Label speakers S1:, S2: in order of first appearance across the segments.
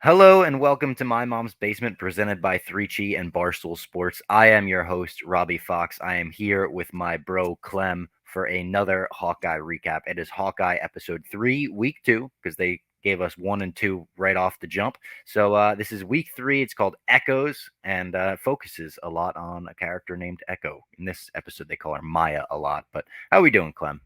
S1: Hello and welcome to My Mom's Basement, presented by 3Chi and Barstool Sports. I am your host, Robbie Fox. I am here with my bro, Clem, for another Hawkeye recap. It is Hawkeye episode 3, week 2, because they gave us 1 and 2 right off the jump. So this is week 3. It's called Echoes and focuses a lot on a character named Echo. In this episode, they call her Maya a lot. But how are we doing, Clem?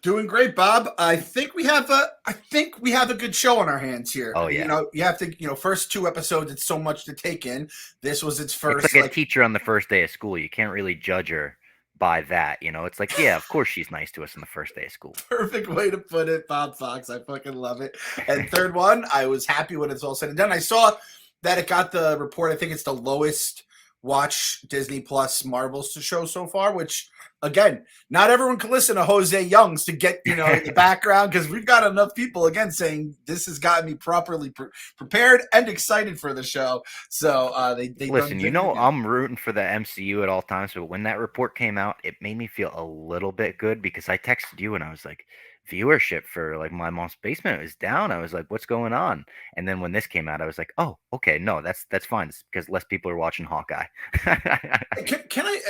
S2: Doing great, Bob. I think we have a good show on our hands here.
S1: Oh, yeah.
S2: You have to, first 2 episodes, it's so much to take in. This was its
S1: It's
S2: first,
S1: like a teacher on the first day of school. You can't really judge her by that. It's like, yeah, of course she's nice to us on the first day of school.
S2: perfect way to put it, Bob Fox. I fucking love it. And third one, I was happy when it's all said and done. I saw that it got the report. I think it's the lowest watch Disney Plus Marvels to show so far, which again, not everyone can listen to Jose Youngs to get, the background, because we've got enough people again saying this has got me properly prepared and excited for the show. So they
S1: Listen, I'm rooting for the MCU at all times, but when that report came out, it made me feel a little bit good because I texted you and I was like, viewership for like My Mom's Basement is down. I was like, what's going on? And then when this came out, I was like, oh, okay, no, that's fine. It's because less people are watching Hawkeye.
S2: Can I?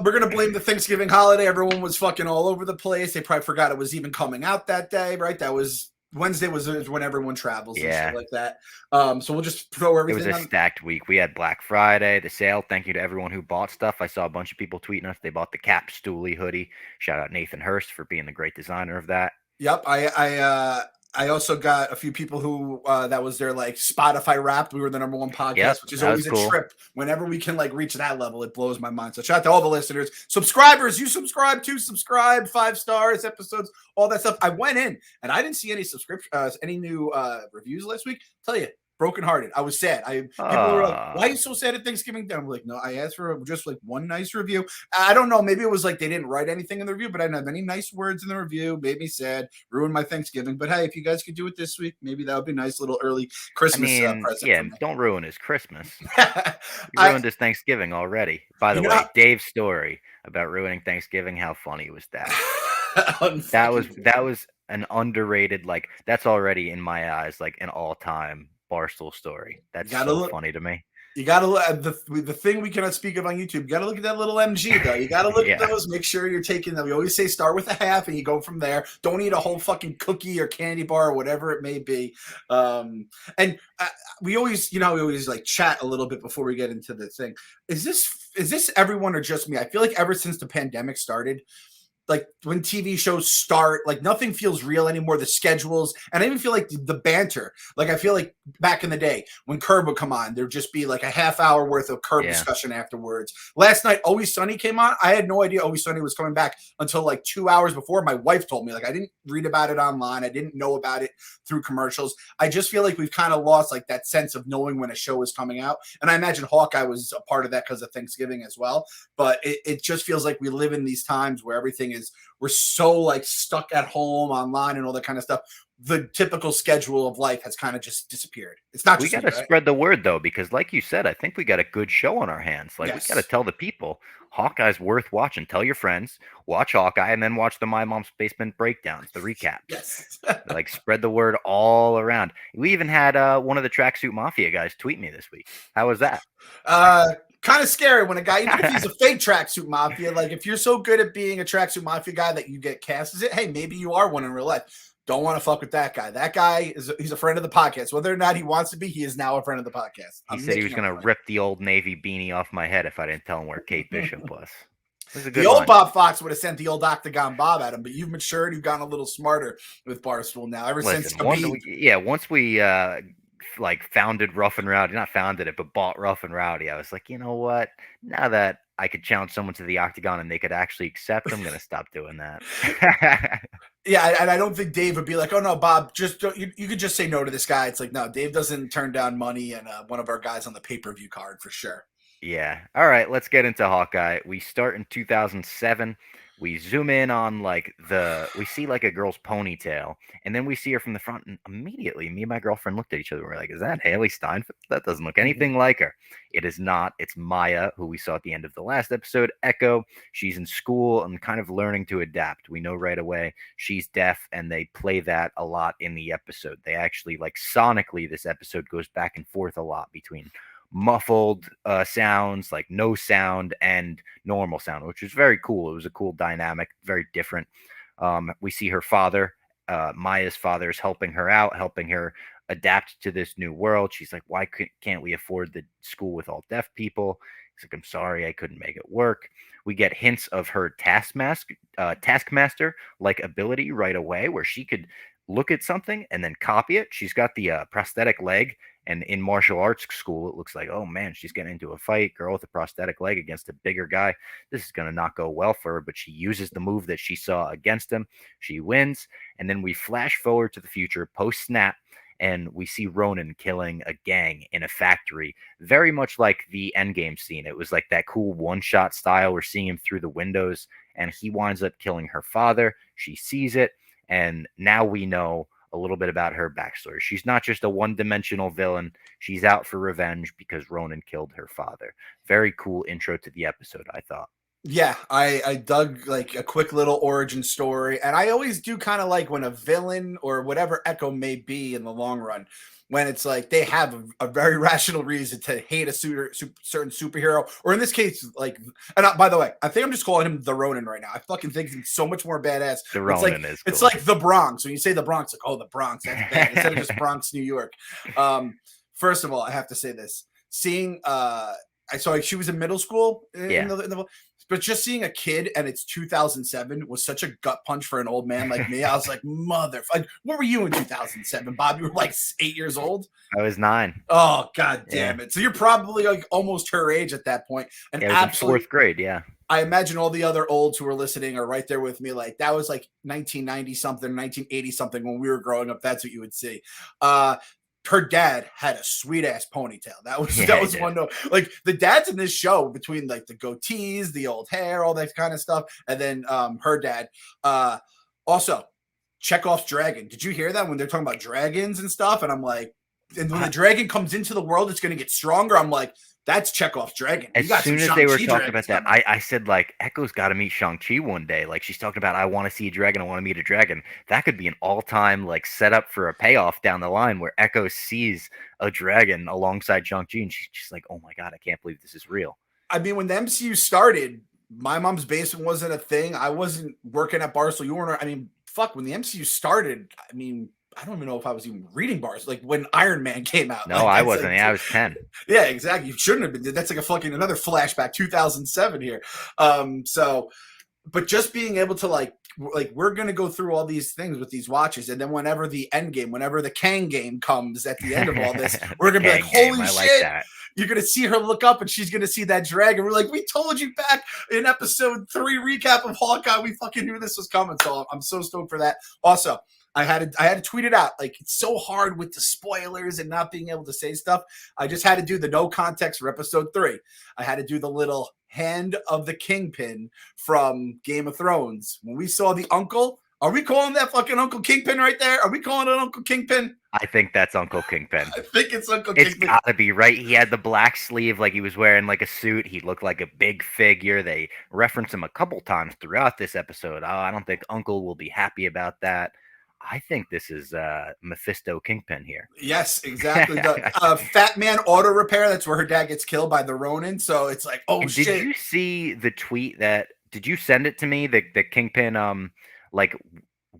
S2: We're gonna blame the Thanksgiving holiday. Everyone was fucking all over the place. They probably forgot it was even coming out that day, right? That was Wednesday was when everyone travels and
S1: Yeah.
S2: shit like that. So we'll just throw
S1: It
S2: everything.
S1: was a stacked week. We had Black Friday, the sale. Thank you to everyone who bought stuff. I saw a bunch of people tweeting us. They bought the Cap Stooley hoodie. Shout out Nathan Hurst for being the great designer of that.
S2: Yep, I also got a few people who that was their like Spotify Wrapped. We were the number one podcast,
S1: Yep,
S2: which is
S1: that
S2: always
S1: was cool.
S2: a trip. Whenever we can like reach that level, it blows my mind. So shout out to all the listeners, subscribers. You subscribe, 5 stars, episodes, all that stuff. I went in and I didn't see any any new reviews last week. Tell you, brokenhearted. I was sad. People were like, "Why are you so sad at Thanksgiving?" I'm like, "No, I asked for just like one nice review." I don't know. Maybe it was like they didn't write anything in the review, but I didn't have any nice words in the review. Made me sad, ruined my Thanksgiving. But hey, if you guys could do it this week, maybe that would be a nice little early Christmas present.
S1: Yeah, don't ruin his Christmas.
S2: I,
S1: You ruined his Thanksgiving already. By the
S2: you
S1: way,
S2: know,
S1: Dave's story about ruining Thanksgiving, how funny was that?
S2: unfucking-
S1: That was an underrated, like that's already in my eyes like an all-time Barstool story. That's
S2: gotta
S1: so
S2: look.
S1: funny to me.
S2: You gotta look at the thing we cannot speak of on YouTube. You gotta look at that little MG though. You gotta look
S1: Yeah.
S2: at those. Make sure you're taking them. We always say start with a half and you go from there. Don't eat a whole fucking cookie or candy bar or whatever it may be. And we always, we always like chat a little bit before we get into the thing. Is this everyone or just me? I feel like ever since the pandemic started, like when TV shows start, like nothing feels real anymore. The schedules, and I even feel like the banter. Like I feel like back in the day when Curb would come on, there'd just be like a half hour worth of Curb discussion afterwards. Last night, Always Sunny came on. I had no idea Always Sunny was coming back until like 2 hours before. My wife told me. Like I didn't read about it online. I didn't know about it through commercials. I just feel like we've kind of lost like that sense of knowing when a show is coming out. And I imagine Hawkeye was a part of that because of Thanksgiving as well. But it just feels like we live in these times where everything is, we're so like stuck at home online and all that kind of stuff. The typical schedule of life has kind of just disappeared. It's not just
S1: we got to spread the word though, because like you said, I think we got a good show on our hands. Like we got to tell the people Hawkeye's worth watching. Tell your friends, watch Hawkeye, and then watch the My Mom's Basement breakdowns, the recaps.
S2: Yes.
S1: Like spread the word all around. We even had one of the Tracksuit Mafia guys tweet me this week. How was that?
S2: Kind of scary when a guy, even if he's a fake Tracksuit Mafia, like if you're so good at being a Tracksuit Mafia guy that you get cast as it, hey, maybe you are one in real life. Don't want to fuck with that guy. That guy he's a friend of the podcast. Whether or not he wants to be, he is now a friend of the podcast.
S1: He said he was going to rip the old Navy beanie off my head if I didn't tell him where Kate Bishop was.
S2: The old Bob Fox would have sent the old Octagon Bob at him, but you've matured. You've gotten a little smarter with Barstool now. Since
S1: once we like founded Rough and Rowdy, not founded it, but bought Rough and Rowdy, I was like, you know what? Now that I could challenge someone to the Octagon and they could actually accept, I'm going to stop doing that.
S2: Yeah, and I don't think Dave would be like, oh, no, Bob, just you could just say no to this guy. It's like, no, Dave doesn't turn down money and one of our guys on the pay-per-view card for sure.
S1: Yeah. All right, let's get into Hawkeye. We start in 2007. We zoom in on like we see like a girl's ponytail, and then we see her from the front, and immediately me and my girlfriend looked at each other. We're like, "Is that Haley Steinfeld? That doesn't look anything like her." It is not. It's Maya, who we saw at the end of the last episode. Echo. She's in school and kind of learning to adapt. We know right away she's deaf, and they play that a lot in the episode. They actually like sonically, this episode goes back and forth a lot between muffled sounds, like no sound, and normal sound, which was very cool. It was a cool dynamic, very different. We see her father, Maya's father, is helping her out, helping her adapt to this new world. She's like, "Why can't we afford the school with all deaf people?" He's like, "I'm sorry, I couldn't make it work." We get hints of her taskmaster like ability right away, where she could look at something and then copy it. She's got the prosthetic leg, and in martial arts school, it looks like, oh man, she's getting into a fight, girl with a prosthetic leg against a bigger guy. This is going to not go well for her, but she uses the move that she saw against him. She wins. And then we flash forward to the future post snap, and we see Ronan killing a gang in a factory, very much like the Endgame scene. It was like that cool one shot style. We're seeing him through the windows, and he winds up killing her father. She sees it, and now we know a little bit about her backstory. She's not just a one-dimensional villain. She's out for revenge because Ronan killed her father. Very cool intro to the episode, I thought.
S2: Yeah, I dug like a quick little origin story, and I always do kind of like when a villain or whatever Echo may be in the long run, when it's like they have a very rational reason to hate a certain superhero, or in this case, like, and by the way, I think I'm just calling him the Ronin right now. I fucking think he's so much more badass.
S1: The Ronin is cool.
S2: It's like the Bronx. When you say the Bronx, like, oh, the Bronx, that's bad. Instead of just Bronx, New York. First of all, I have to say this: seeing I saw she was in middle school but just seeing a kid and it's 2007 was such a gut punch for an old man like me. I was like, like, what were you in 2007, Bob? You were like 8 years old?
S1: I was 9.
S2: Oh, god damn it. So you're probably like almost her age at that point. And
S1: yeah, it was in 4th grade, yeah.
S2: I imagine all the other olds who are listening are right there with me. Like, that was like 1990 something, 1980 something when we were growing up. That's what you would see. Her dad had a sweet ass ponytail. That was one note. Like the dads in this show, between like the goatees, the old hair, all that kind of stuff, and then her dad. Also, Chekhov's dragon. Did you hear that when they're talking about dragons and stuff? And I'm like, and when the dragon comes into the world, it's going to get stronger. I'm like, that's Chekhov's dragon.
S1: As soon as they were talking about that, I said, like, Echo's got to meet Shang-Chi one day. Like, she's talking about, I want to see a dragon. I want to meet a dragon. That could be an all-time, like, setup for a payoff down the line where Echo sees a dragon alongside Shang-Chi, and she's just like, oh, my God, I can't believe this is real.
S2: I mean, when the MCU started, my mom's basement wasn't a thing. I wasn't working at Barstool. You weren't. I mean, fuck, when the MCU started, I mean, I don't even know if I was even reading bars. Like when Iron Man came out.
S1: No,
S2: like,
S1: I wasn't. I was 10.
S2: Yeah, exactly. You shouldn't have been. That's like a fucking another flashback, 2007 here. But just being able to like we're gonna go through all these things with these watches, and then whenever the end game, whenever the Kang game comes at the end of all this, we're gonna be like, holy shit. You're going to see her look up and she's going to see that dragon. We're like, we told you back in episode 3 recap of Hawkeye. We fucking knew this was coming. So I'm so stoked for that. Also, I had to tweet it out. Like, it's so hard with the spoilers and not being able to say stuff. I just had to do the no context for episode 3. I had to do the little hand of the Kingpin from Game of Thrones. When we saw the uncle, are we calling that fucking Uncle Kingpin right there? Are we calling it Uncle Kingpin?
S1: I think that's Uncle Kingpin.
S2: I think it's Uncle Kingpin.
S1: It's gotta be, right? He had the black sleeve, like he was wearing like a suit. He looked like a big figure. They reference him a couple times throughout this episode. Oh, I don't think Uncle will be happy about that. I think this is Mephisto Kingpin here.
S2: Yes, exactly. The Fat Man Auto Repair. That's where her dad gets killed by the Ronin. So it's like, oh, shit.
S1: Did you see the tweet that? Did you send it to me? The Kingpin, like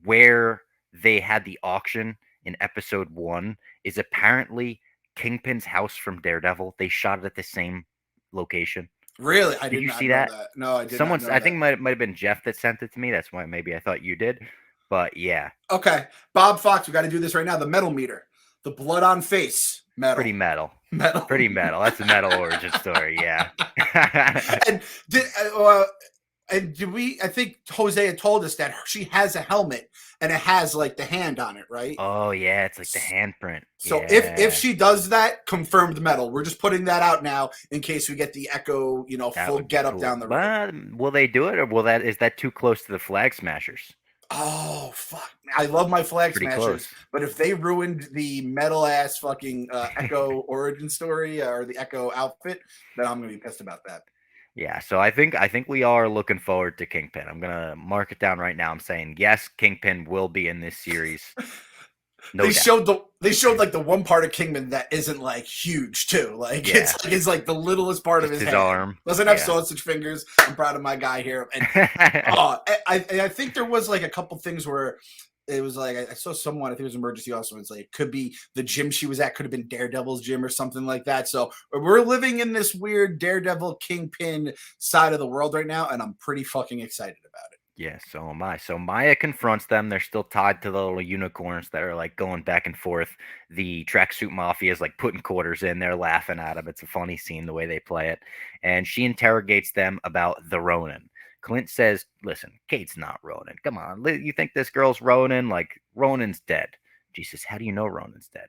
S1: where they had the auction in episode 1 is apparently Kingpin's house from Daredevil. They shot it at the same location.
S2: Really?
S1: Did you see that?
S2: No, I did
S1: not.
S2: I
S1: think it might have been Jeff that sent it to me. That's why maybe I thought you did. But yeah.
S2: Okay. Bob Fox, we got to do this right now. The metal meter. The blood on face. Metal.
S1: Pretty metal.
S2: Metal.
S1: Pretty metal. That's a metal origin story, yeah.
S2: And And I think Jose had told us that she has a helmet and it has like the hand on it, right?
S1: Oh yeah, it's like the handprint.
S2: So if
S1: Yeah,
S2: she does that, confirmed metal. We're just putting that out now in case we get the Echo,
S1: that
S2: full
S1: would be
S2: get up
S1: cool.
S2: down the road.
S1: But will they do it, or will that is that too close to the Flag Smashers?
S2: Oh fuck! I love my Flag
S1: Pretty
S2: Smashers,
S1: close.
S2: but if they ruined the metal ass fucking Echo origin story or the Echo outfit, then I'm gonna be pissed about that.
S1: Yeah, so I think we are looking forward to Kingpin. I'm gonna mark it down right now. I'm saying yes, Kingpin will be in this series, no doubt.
S2: They showed like the one part of Kingman that isn't like huge too. Like
S1: Yeah,
S2: it's like the littlest part of
S1: just
S2: his
S1: his
S2: hand.
S1: arm.
S2: Doesn't have
S1: Yeah.
S2: sausage fingers. I'm proud of my guy here. And oh, I think there was like a couple things where it was like I saw someone, I think it was emergency also. It's like it could be the gym she was at, could have been Daredevil's gym or something like that. So we're living in this weird Daredevil Kingpin side of the world right now, and I'm pretty fucking excited about it.
S1: Yeah, so am I. So Maya confronts them. They're still tied to the little unicorns that are like going back and forth. The tracksuit mafia is like putting quarters in. They're laughing at them. It's a funny scene the way they play it. And she interrogates them about the Ronin. Clint says, "Listen, Kate's not Ronin. Come on. You think this girl's Ronin? Like, Ronin's dead." She says, "How do you know Ronin's dead?"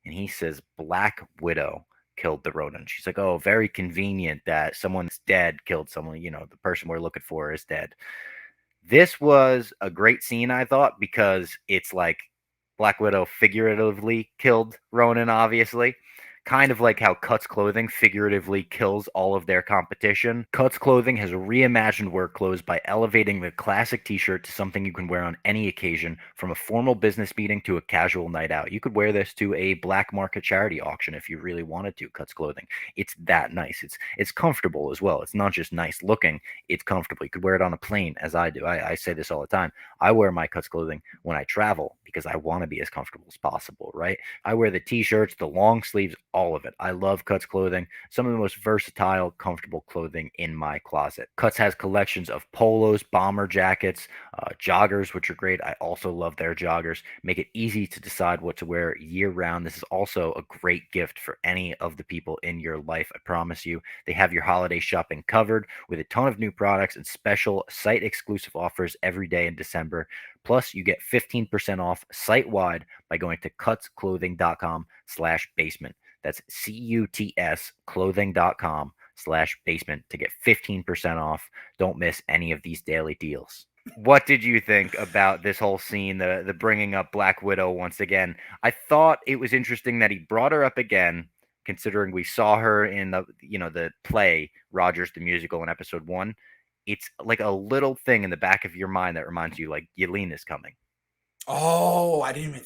S1: And he says, "Black Widow killed the Ronin." She's like, "Oh, very convenient that someone's dead killed someone. The person we're looking for is dead." This was a great scene, I thought, because it's like Black Widow figuratively killed Ronan, obviously. Kind of like how Cuts Clothing figuratively kills all of their competition. Cuts Clothing has reimagined work clothes by elevating the classic t shirt to something you can wear on any occasion, from a formal business meeting to a casual night out. You could wear this to a black market charity auction if you really wanted to. Cuts Clothing. It's that nice. It's comfortable as well. It's not just nice looking, it's comfortable. You could wear it on a plane, as I do. I say this all the time. I wear my Cuts Clothing when I travel because I want to be as comfortable as possible, right? I wear the t-shirts, the long sleeves, all of it. I love Cuts Clothing. Some of the most versatile, comfortable clothing in my closet. Cuts has collections of polos, bomber jackets, joggers, which are great. I also love their joggers. Make it easy to decide what to wear year round. This is also a great gift for any of the people in your life. I promise you. They have your holiday shopping covered with a ton of new products and special site exclusive offers every day in December. Plus, you get 15% off site-wide by going to cutsclothing.com/basement. That's CUTS clothing.com/basement to get 15% off. Don't miss any of these daily deals. What did you think about this whole scene, the bringing up Black Widow once again? I thought it was interesting that he brought her up again, considering we saw her in the play Rogers the Musical in episode 1. It's like a little thing in the back of your mind that reminds you, like, Yelena's coming.
S2: Oh, I didn't even.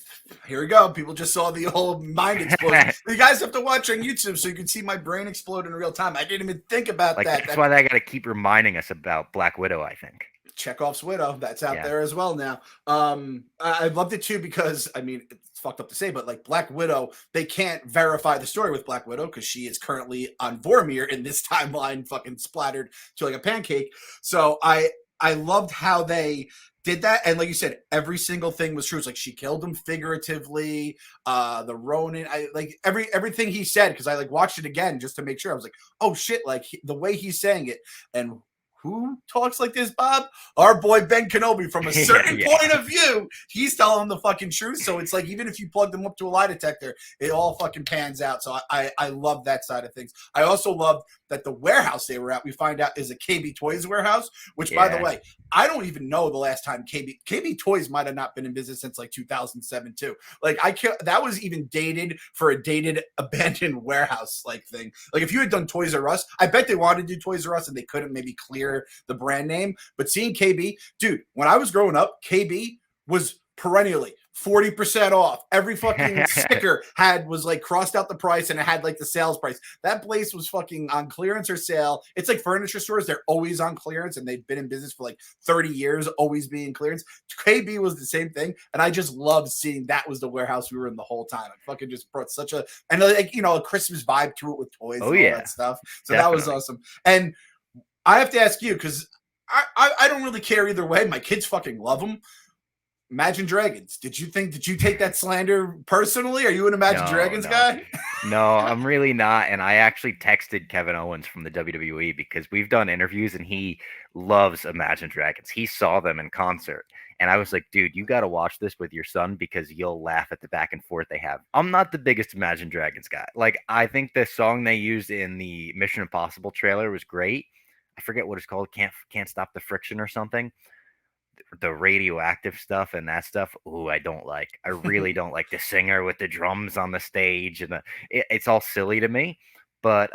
S2: Here we go. People just saw the whole mind explosion. You guys have to watch on YouTube so you can see my brain explode in real time. I didn't even think about
S1: Like,
S2: that.
S1: that's why they got to keep reminding us about Black Widow, I think.
S2: Chekhov's widow. That's out
S1: Yeah.
S2: there as well now. I loved it too because I mean it's fucked up to say, but like Black Widow, they can't verify the story with Black Widow because she is currently on Vormir in this timeline, fucking splattered to like a pancake. So I loved how they did that, and like you said, every single thing was true. It's like she killed him figuratively. The Ronin, I like everything he said because I like watched it again just to make sure. I was like, oh shit, like the way he's saying it, and who talks like this, Bob? Our boy Ben Kenobi. From a certain point of view, he's telling the fucking truth. So it's like even if you plug them up to a lie detector, it all fucking pans out. So I love that side of things. I also love that the warehouse they were at, we find out, is a KB Toys warehouse, which by the way, I don't even know the last time KB Toys might have not been in business since like 2007 too. Like that was even dated for a dated abandoned warehouse like thing. Like if you had done Toys R Us, I bet they wanted to do Toys R Us and they couldn't maybe clear the brand name. But seeing KB, dude, when I was growing up, KB was perennially 40% off. Every fucking sticker was like crossed out the price and it had like the sales price. That place was fucking on clearance or sale. It's like furniture stores. They're always on clearance and they've been in business for like 30 years, always being clearance. KB was the same thing. And I just loved seeing that was the warehouse we were in the whole time. It fucking just brought such a Christmas vibe to it with toys and all that stuff. So definitely. That was awesome. And I have to ask you, because I don't really care either way. My kids fucking love them. Imagine Dragons. Did you take that slander personally? Are you an Imagine Dragons guy?
S1: No, I'm really not. And I actually texted Kevin Owens from the WWE because we've done interviews and he loves Imagine Dragons. He saw them in concert. And I was like, dude, you got to watch this with your son because you'll laugh at the back and forth they have. I'm not the biggest Imagine Dragons guy. Like, I think the song they used in the Mission Impossible trailer was great. I forget what it's called. Can't stop the friction or something. The radioactive stuff and that stuff. Ooh, I don't like. I really don't like the singer with the drums on the stage and it's all silly to me. But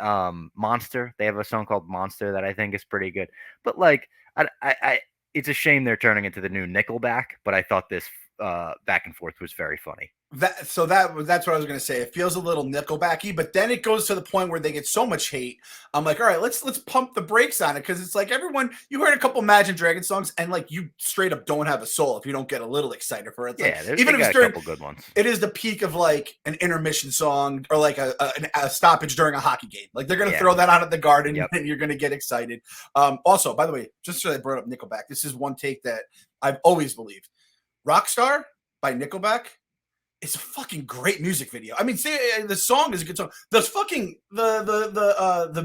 S1: Monster, they have a song called Monster that I think is pretty good. But like, I it's a shame they're turning into the new Nickelback. But I thought this back and forth was very funny.
S2: That's what I was gonna say. It feels a little Nickelbacky, but then it goes to the point where they get so much hate. I'm like, all right, let's pump the brakes on it because it's like everyone you heard a couple Imagine Dragons songs and like you straight up don't have a soul if you don't get a little excited for it. It's
S1: Yeah,
S2: like even
S1: they
S2: if it's
S1: got a
S2: during
S1: couple good ones.
S2: it is the peak of like an intermission song or like a stoppage during a hockey game. Like they're gonna
S1: Yeah.
S2: throw that out at the Garden
S1: Yep.
S2: and you're gonna get excited. Also, by the way, just so I brought up Nickelback, this is one take that I've always believed. Rockstar by Nickelback. It's a fucking great music video. I mean, the song is a good song. The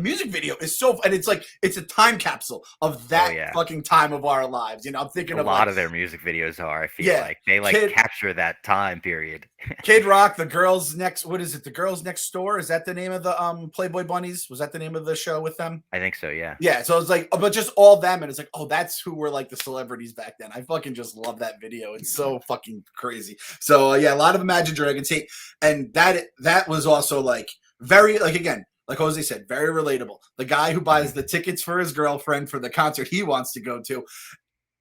S2: music video is so, and it's like it's a time capsule of that fucking time of our lives. You know, I'm thinking
S1: a
S2: of
S1: lot of their music videos are. I feel like they capture that time period.
S2: Kid Rock, the girls next. What is it? The girls next door. Is that the name of the Playboy Bunnies? Was that the name of the show with them?
S1: I think so. Yeah.
S2: Yeah. So it's like, but just all them, and it's like, oh, that's who were like the celebrities back then. I fucking just love that video. It's so fucking crazy. So yeah, a lot of Imagine Dragons hate, and that was also like very like again. Like Jose said, very relatable. The guy who buys the tickets for his girlfriend for the concert he wants to go to.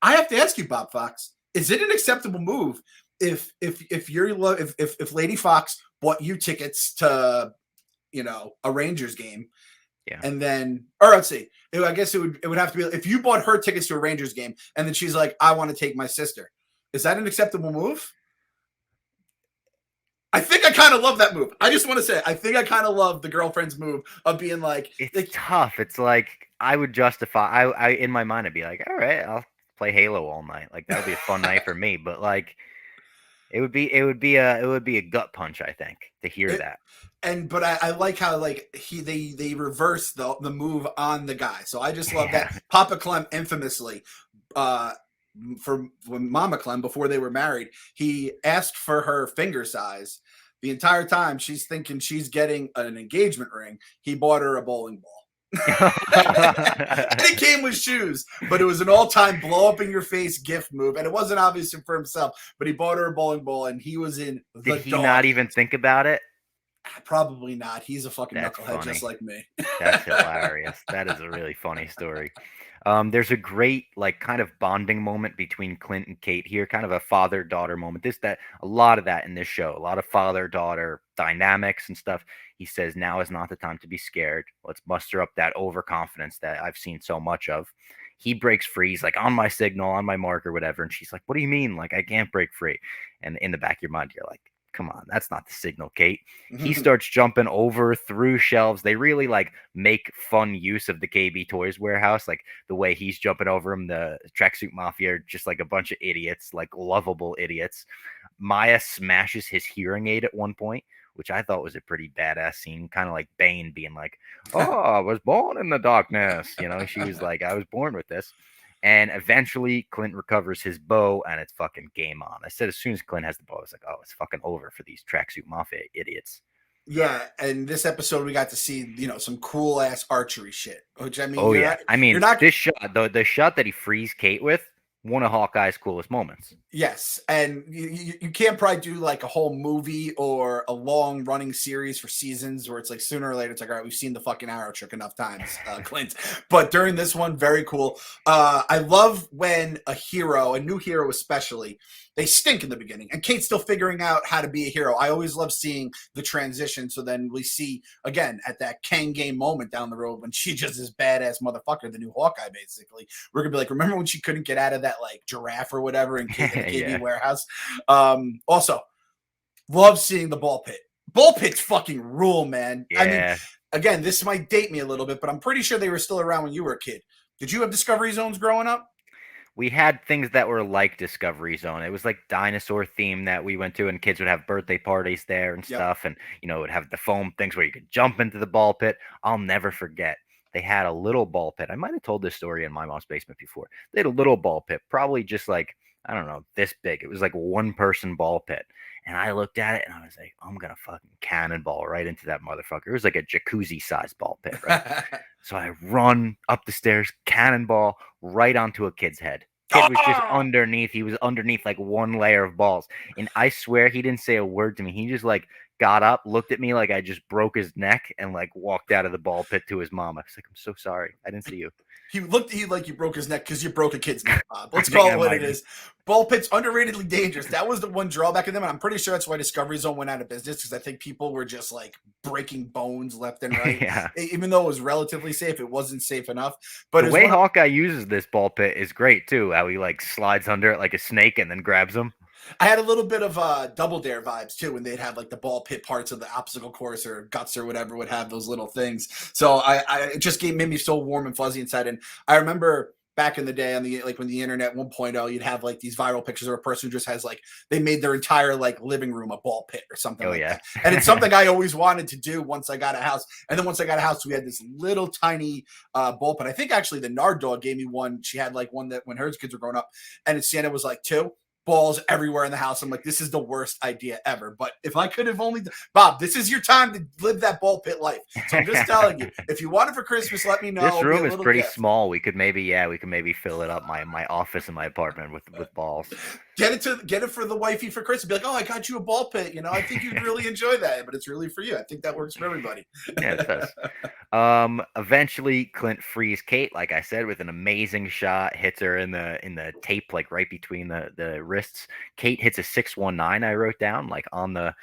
S2: I have to ask you, Bob Fox, is it an acceptable move if Lady Fox bought you tickets to a Rangers game, and then or let's see, I guess it would have to be if you bought her tickets to a Rangers game and then she's like, I want to take my sister. Is that an acceptable move? I think I kind of love that move. I just want to say, I think I kind of love the girlfriend's move of being like,
S1: it's tough. It's like I would justify. I in my mind, I'd be like, all right, I'll play Halo all night. Like that would be a fun night for me. But like, it would be a gut punch. I think to hear that.
S2: But I like how like they reverse the move on the guy. So I just love that. Papa Clem infamously. For when Mama Clem, before they were married, he asked for her finger size. The entire time she's thinking she's getting an engagement ring. He bought her a bowling ball. And it came with shoes, but it was an all-time blow up in your face gift move, and it wasn't obviously for himself, but he bought her a bowling ball, and he was in the
S1: Did he not even think about it?
S2: Probably not. He's a fucking knucklehead just like me.
S1: That's hilarious. That is a really funny story. There's a great like kind of bonding moment between Clint and Kate here, kind of a father-daughter moment. A lot of that in this show, a lot of father-daughter dynamics and stuff. He says, now is not the time to be scared. Let's muster up that overconfidence that I've seen so much of. He breaks free. He's like, on my signal, on my mark or whatever. And she's like, what do you mean? Like, I can't break free. And in the back of your mind, you're like, come on, that's not the signal, Kate. He starts jumping over through shelves. They really like make fun use of the KB Toys warehouse, like the way he's jumping over him. The Tracksuit Mafia are just like a bunch of idiots, like lovable idiots. Maya smashes his hearing aid at one point, which I thought was a pretty badass scene, kind of like Bane being like, oh, I was born in the darkness. You know, she was like, I was born with this. And eventually Clint recovers his bow and it's fucking game on. I said as soon as Clint has the bow, I was like, oh, it's fucking over for these Tracksuit Mafia idiots.
S2: Yeah, and this episode we got to see, some cool ass archery shit. Which I mean,
S1: this shot, the shot that he frees Kate with, one of Hawkeye's coolest moments.
S2: Yes, and you can't probably do like a whole movie or a long running series for seasons where it's like sooner or later it's like, all right, we've seen the fucking arrow trick enough times, Clint. But during this one, very cool. I love when a new hero especially, they stink in the beginning, and Kate's still figuring out how to be a hero. I always love seeing the transition. So then we see again at that Kang game moment down the road when she just this badass motherfucker, the new Hawkeye. Basically, we're gonna be like, remember when she couldn't get out of that like giraffe or whatever in KB warehouse? Also, love seeing the ball pit. Ball pits fucking rule, man.
S1: Yeah.
S2: I mean, again, this might date me a little bit, but I'm pretty sure they were still around when you were a kid. Did you have Discovery Zones growing up?
S1: we had things that were like Discovery Zone. It was like dinosaur theme that we went to, and kids would have birthday parties there and
S2: Yep.
S1: stuff. And it would have the foam things where you could jump into the ball pit. I'll never forget. They had a little ball pit. I might have told this story in my mom's basement before. They had a little ball pit, probably just like, I don't know, this big. It was like a one person ball pit. And I looked at it and I was like, I'm gonna fucking cannonball right into that motherfucker. It was like a jacuzzi sized ball pit, right? So I run up the stairs, cannonball right onto a kid's head. Kid was just
S2: Oh!
S1: underneath. He was underneath like one layer of balls. And I swear he didn't say a word to me. He just like got up, looked at me like I just broke his neck, and like walked out of the ball pit to his mom. I was like, I'm so sorry. I didn't see you.
S2: He looked at you like you broke his neck because you broke a kid's neck, Bob.
S1: I
S2: Let's
S1: think
S2: call
S1: I
S2: it what
S1: might
S2: it
S1: have.
S2: is. Ball pits, underratedly dangerous. That was the one drawback of them, and I'm pretty sure that's why Discovery Zone went out of business, because I think people were just like breaking bones left and right.
S1: Yeah.
S2: Even though it was relatively safe, it wasn't safe enough. But
S1: The
S2: it was
S1: way
S2: one of,
S1: Hawkeye uses this ball pit is great too. How he like slides under it like a snake and then grabs him.
S2: I had a little bit of Double Dare vibes too, when they'd have like the ball pit parts of the obstacle course, or guts or whatever would have those little things. So it just made me so warm and fuzzy inside. And I remember back in the day on the, like when the internet 1.0, you'd have like these viral pictures of a person who just has like, they made their entire like living room a ball pit or something
S1: Oh
S2: like
S1: yeah.
S2: that. And it's something I always wanted to do once I got a house. And then once I got a house, we had this little tiny ball pit. I think actually the Nard dog gave me one. She had like one that when her kids were growing up, and Sienna was like 2. Balls everywhere in the house. I'm like, this is the worst idea ever. But if I could have only, Bob, this is your time to live that ball pit life. So I'm just telling you, if you want it for Christmas, let me know.
S1: This
S2: It'll be a
S1: room is
S2: little
S1: pretty
S2: gift.
S1: small. We could maybe, yeah, we could maybe fill it up my office in my apartment with balls.
S2: Get it for the wifey for Christmas. Be like, oh, I got you a ball pit. I think you'd really enjoy that, but it's really for you. I think that works for everybody.
S1: Yeah, it does. Eventually Clint frees Kate, like I said, with an amazing shot, hits her in the tape, like right between the wrists. Kate hits a 619, I wrote down, like on the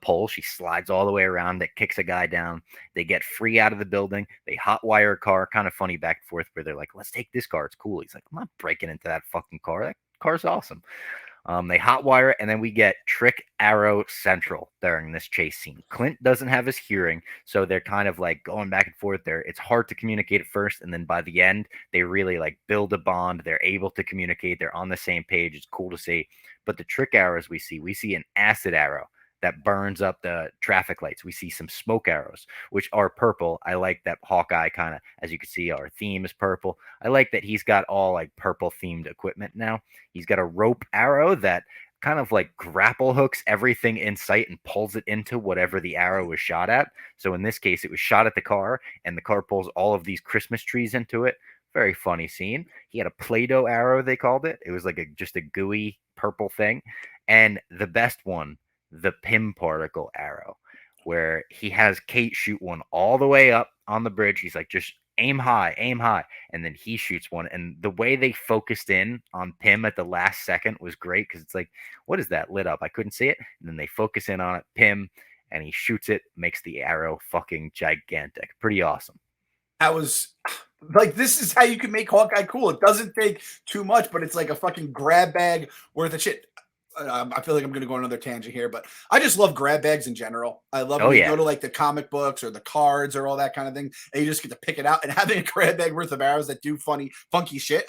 S1: pole. She slides all the way around it, kicks a guy down. They get free out of the building. They hotwire a car, kind of funny back and forth, where they're like, let's take this car. It's cool. He's like, I'm not breaking into that fucking car. That car's awesome. They hotwire it, and then we get Trick Arrow Central during this chase scene. Clint doesn't have his hearing, so they're kind of like going back and forth there. It's hard to communicate at first, and then by the end, they really like build a bond. They're able to communicate. They're on the same page. It's cool to see. But the trick arrows we see an acid arrow that burns up the traffic lights. We see some smoke arrows, which are purple. I like that Hawkeye kind of, as you can see, our theme is purple. I like that he's got all like purple themed equipment now. He's got a rope arrow that kind of like grapple hooks everything in sight and pulls it into whatever the arrow was shot at. So in this case, it was shot at the car, and the car pulls all of these Christmas trees into it. Very funny scene. He had a Play-Doh arrow, they called it. It was like just a gooey purple thing. And the best one, the Pym particle arrow, where he has Kate shoot one all the way up on the bridge. He's like, just aim high, aim high. And then he shoots one. And the way they focused in on Pym at the last second was great, because it's like, what is that lit up? I couldn't see it. And then they focus in on it, Pym, and he shoots it, makes the arrow fucking gigantic. Pretty awesome.
S2: That was like, this is how you can make Hawkeye cool. It doesn't take too much, but it's like a fucking grab bag worth of shit. I feel like I'm going to go on another tangent here, but I just love grab bags in general. I love
S1: Oh,
S2: when you
S1: yeah.
S2: go to like the comic books or the cards or all that kind of thing, and you just get to pick it out, and having a grab bag worth of arrows that do funky shit.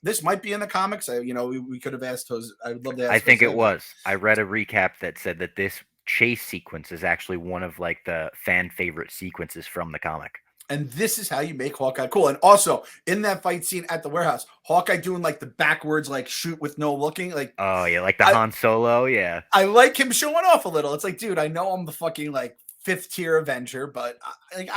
S2: This might be in the comics. We could have asked Jose. I would love to ask.
S1: I think
S2: Jose
S1: it was. I read a recap that said that this chase sequence is actually one of like the fan favorite sequences from the comic.
S2: And this is how you make Hawkeye cool. And also in that fight scene at the warehouse, Hawkeye doing like the backwards, like shoot with no looking. Like,
S1: Oh yeah, like the Han Solo, yeah.
S2: I like him showing off a little. It's like, dude, I know I'm the fucking like 5th-tier Avenger, but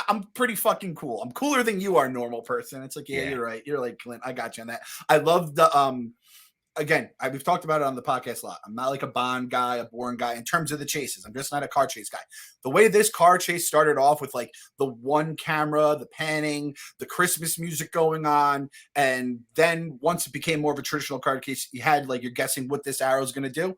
S2: I'm pretty fucking cool. I'm cooler than you are, normal person. It's like, yeah, you're right. You're like Clint. I got you on that. I love the again, we've talked about it on the podcast a lot. I'm not like a Bond guy, a Bourne guy in terms of the chases. I'm just not a car chase guy. The way this car chase started off with like the one camera, the panning, the Christmas music going on, and then once it became more of a traditional car chase, you had like, you're guessing what this arrow is going to do.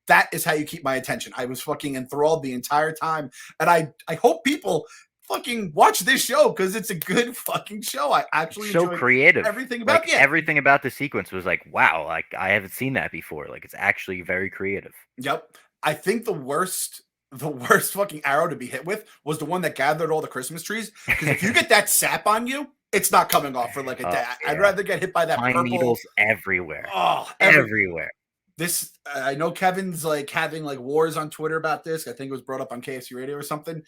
S2: That is how you keep my attention. I was fucking enthralled the entire time, and I hope people fucking watch this show, because it's a good fucking show. I actually
S1: So
S2: enjoyed
S1: creative.
S2: everything about it.
S1: Everything about the sequence was like, wow, like I haven't seen that before. Like it's actually very creative.
S2: Yep. I think the worst fucking arrow to be hit with was the one that gathered all the Christmas trees. Because if you get that sap on you, it's not coming off for like a day. I'd rather get hit by that
S1: pine
S2: purple
S1: needles everywhere.
S2: Oh,
S1: everywhere.
S2: This I know Kevin's like having like wars on Twitter about this. I think it was brought up on KFC Radio or something.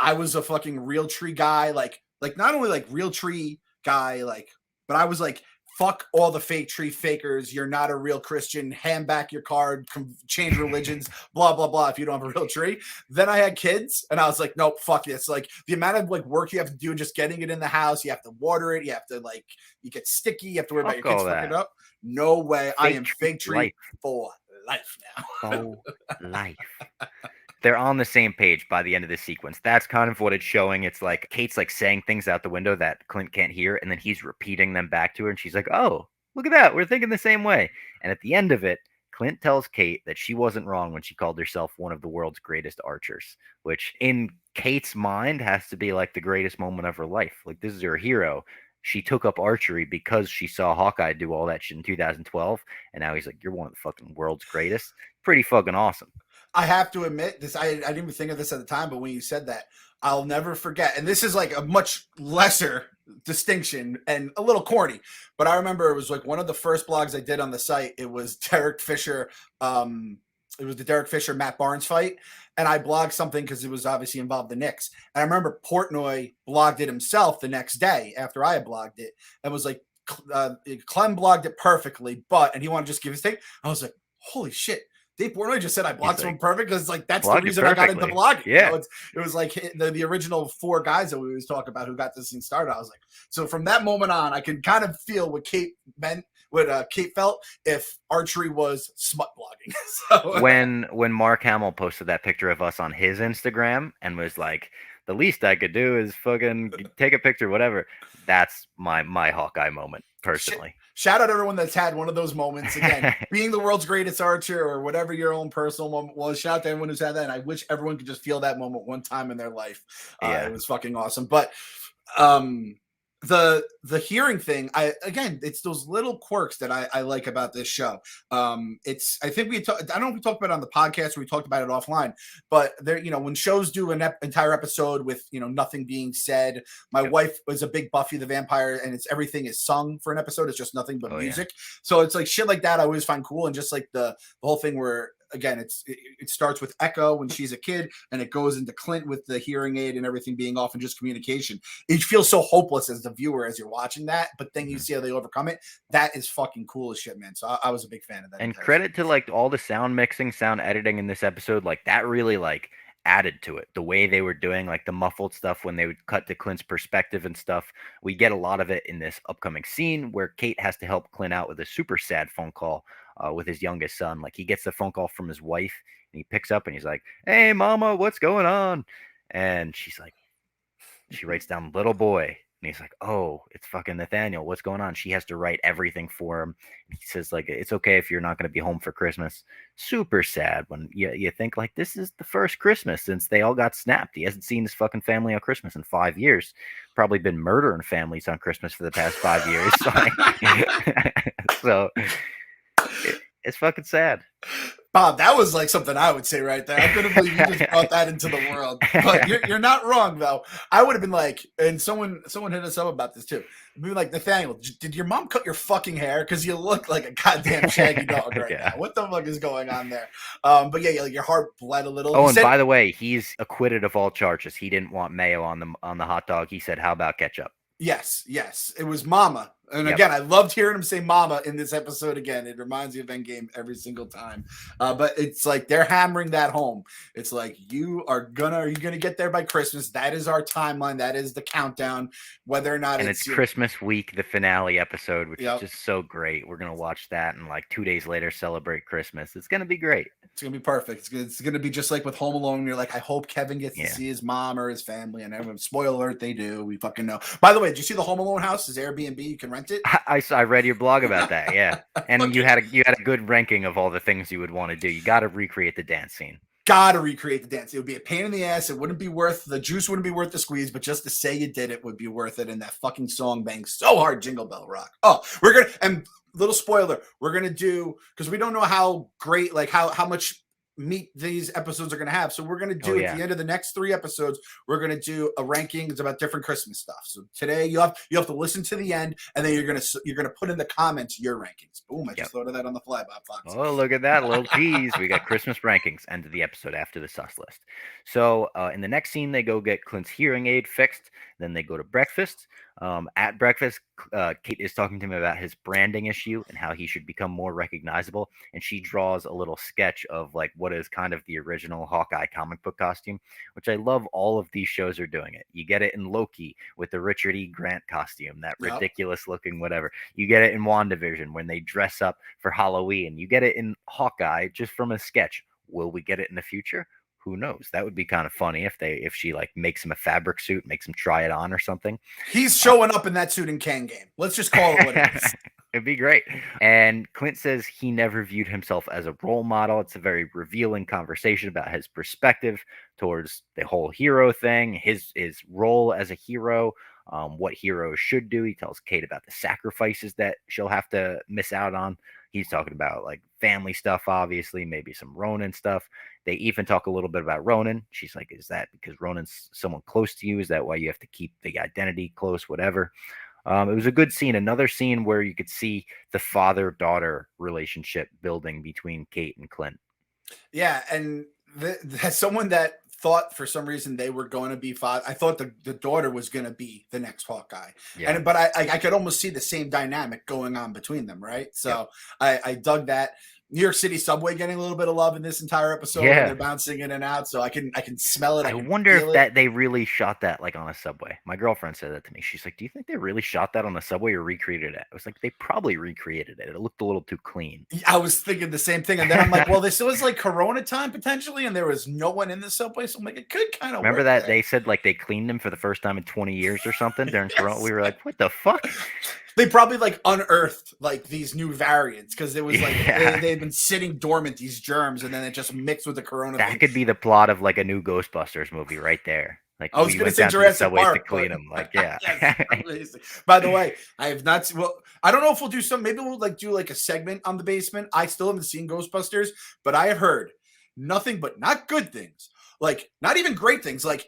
S2: I was a fucking real tree guy, like not only like real tree guy, like, but I was like, fuck all the fake tree fakers. You're not a real Christian. Hand back your card. Change religions. Blah blah blah. If you don't have a real tree, then I had kids, and I was like, nope, fuck this. Like the amount of like work you have to do just getting it in the house. You have to water it. You have to like you get sticky. You have to worry about your kids fucking it up. No way. I am fake tree for life now.
S1: For life. They're on the same page by the end of the sequence. That's kind of what it's showing. It's like Kate's like saying things out the window that Clint can't hear, and then he's repeating them back to her, and she's like, oh, look at that. We're thinking the same way. And at the end of it, Clint tells Kate that she wasn't wrong when she called herself one of the world's greatest archers, which in Kate's mind has to be like the greatest moment of her life. Like, this is her hero. She took up archery because she saw Hawkeye do all that shit in 2012, and now he's like, you're one of the fucking world's greatest. Pretty fucking awesome.
S2: I have to admit this. I didn't even think of this at the time, but when you said that, I'll never forget. And this is like a much lesser distinction and a little corny, but I remember it was like one of the first blogs I did on the site. It was Derek Fisher. It was the Derek Fisher Matt Barnes fight, and I blogged something because it was obviously involved the Knicks. And I remember Portnoy blogged it himself the next day after I had blogged it, and was like, Clem blogged it perfectly, and he wanted to just give his take. I was like, holy shit. Dave Portnoy just said I blogged someone perfect because like that's the reason I got into blogging.
S1: Yeah,
S2: it was like the original 4 guys that we always talk about who got this thing started. I was like, so from that moment on, I can kind of feel what Kate meant, what Kate felt if archery was smut blogging. So
S1: when Mark Hamill posted that picture of us on his Instagram and was like, the least I could do is fucking take a picture, whatever. That's my Hawkeye moment personally.
S2: Shout out everyone that's had one of those moments. Again, being the world's greatest archer or whatever your own personal moment was. Shout out to everyone who's had that. And I wish everyone could just feel that moment one time in their life. It was fucking awesome. But the hearing thing, it's those little quirks that I like about this show. I think I don't know if we talked about it on the podcast or we talked about it offline, but there, when shows do an entire episode with, nothing being said, my wife was a big Buffy the Vampire and everything is sung for an episode. It's just nothing but music. Yeah. So it's like shit like that. I always find cool. And just like the whole thing where, again, it starts with Echo when she's a kid, and it goes into Clint with the hearing aid and everything being off and just communication. It feels so hopeless as the viewer as you're watching that, but then you see how they overcome it. That is fucking cool as shit, man. So I was a big fan of that.
S1: And credit to like all the sound mixing, sound editing in this episode, like that really like added to it. The way they were doing like the muffled stuff when they would cut to Clint's perspective and stuff. We get a lot of it in this upcoming scene where Kate has to help Clint out with a super sad phone call with his youngest son. Like he gets the phone call from his wife and he picks up and he's like, hey mama, what's going on? And she's like, she writes down little boy. And he's like, oh, it's fucking Nathaniel. What's going on? She has to write everything for him. He says, like, it's okay if you're not going to be home for Christmas. Super sad when you think, like, this is the first Christmas since they all got snapped. He hasn't seen his fucking family on Christmas in 5 years. Probably been murdering families on Christmas for the past 5 years. So it's fucking sad.
S2: Bob, that was like something I would say right there. I couldn't believe you just brought that into the world. But you're not wrong though. I would have been like, and someone hit us up about this too. Be like, Nathaniel, did your mom cut your fucking hair? Because you look like a goddamn shaggy dog right now. What the fuck is going on there? But yeah, like your heart bled a little.
S1: Oh, and by the way, he's acquitted of all charges. He didn't want mayo on the hot dog. He said, "How about ketchup?"
S2: Yes, it was Mama. And again, I loved hearing him say Mama in this episode again. It reminds me of Endgame every single time. But it's like they're hammering that home. It's like are you gonna get there by Christmas? That is our timeline. That is the countdown. Whether or not
S1: it's Christmas week, the finale episode, which is just so great. We're gonna watch that and like 2 days later celebrate Christmas. It's gonna be great.
S2: It's gonna be perfect. It's gonna be just like with Home Alone. You're like, I hope Kevin gets to see his mom or his family. And everyone, spoiler alert, they do. We fucking know. By the way, did you see the Home Alone house? Is Airbnb? You can rent it.
S1: I read your blog about that, yeah. And you had a good ranking of all the things you would want to do. You got to recreate the dance scene.
S2: Gotta recreate the dance. It would be a pain in the ass. It wouldn't be worth the juice. Wouldn't be worth the squeeze. But just to say you did it would be worth it. And that fucking song bangs so hard, Jingle Bell Rock. Oh, we're gonna, and little spoiler, we're gonna do, because we don't know how great, like how much meat these episodes are going to have. So we're going to
S1: Oh
S2: do at
S1: yeah.
S2: the end of the next 3 episodes, we're going to do a rankings about different Christmas stuff. So today you have to listen to the end, and then you're gonna put in the comments your rankings. Boom! I
S1: Yep.
S2: just thought of that on the fly, Bob Fox.
S1: Oh, look at that little tease. We got Christmas rankings, end of the episode after the sus list. So, in the next scene, they go get Clint's hearing aid fixed. Then they go to breakfast. At breakfast, Kate is talking to him about his branding issue and how he should become more recognizable. And she draws a little sketch of like what is kind of the original Hawkeye comic book costume, which I love. All of these shows are doing it. You get it in Loki with the Richard E. Grant costume, that
S2: Yep.
S1: ridiculous looking whatever. You get it in WandaVision when they dress up for Halloween. You get it in Hawkeye just from a sketch. Will we get it in the future? Who knows? That would be kind of funny if she like makes him a fabric suit, makes him try it on or something.
S2: He's showing up in that suit in Kang game. Let's just call it what it is.
S1: It'd be great. And Clint says he never viewed himself as a role model. It's a very revealing conversation about his perspective towards the whole hero thing, his role as a hero, what heroes should do. He tells Kate about the sacrifices that she'll have to miss out on. He's talking about like family stuff, obviously, maybe some Ronin stuff. They even talk a little bit about Ronin. She's like, is that because Ronin's someone close to you? Is that why you have to keep the identity close, whatever? It was a good scene. Another scene where you could see the father-daughter relationship building between Kate and Clint.
S2: Yeah, and as someone that thought for some reason they were going to be father, I thought the daughter was going to be the next Hawkeye,
S1: Yeah.
S2: but I could almost see the same dynamic going on between them, right? So I dug that. New York City subway getting a little bit of love in this entire episode.
S1: Yeah.
S2: When they're bouncing in and out, so I can smell it.
S1: I wonder if that they really shot that like on a subway. My girlfriend said that to me. She's like, "Do you think they really shot that on a subway or recreated it?" I was like, "They probably recreated it. It looked a little too clean."
S2: I was thinking the same thing, and then I'm like, "Well, this was like Corona time potentially, and there was no one in the subway, so I'm like, it could kind of
S1: remember
S2: work
S1: that
S2: there.
S1: they said like they cleaned them for the first time in 20 years or something during
S2: Yes.
S1: Corona. We were like, "What the fuck?"
S2: They probably like unearthed like these new variants because it was like
S1: Yeah.
S2: they had been sitting dormant, these germs, and then it just mixed with the Corona
S1: That
S2: thing.
S1: could be the plot of like a new Ghostbusters movie right there. Like
S2: I was
S1: we
S2: going to
S1: went
S2: say
S1: down to the
S2: Jurassic
S1: subways to
S2: Park,
S1: clean
S2: but
S1: them. Like, yeah.
S2: yes, amazing. By the way, I have not. Well, I don't know if we'll do some. Maybe we'll like do like a segment on the basement. I still haven't seen Ghostbusters, but I have heard nothing but not good things. Like not even great things. Like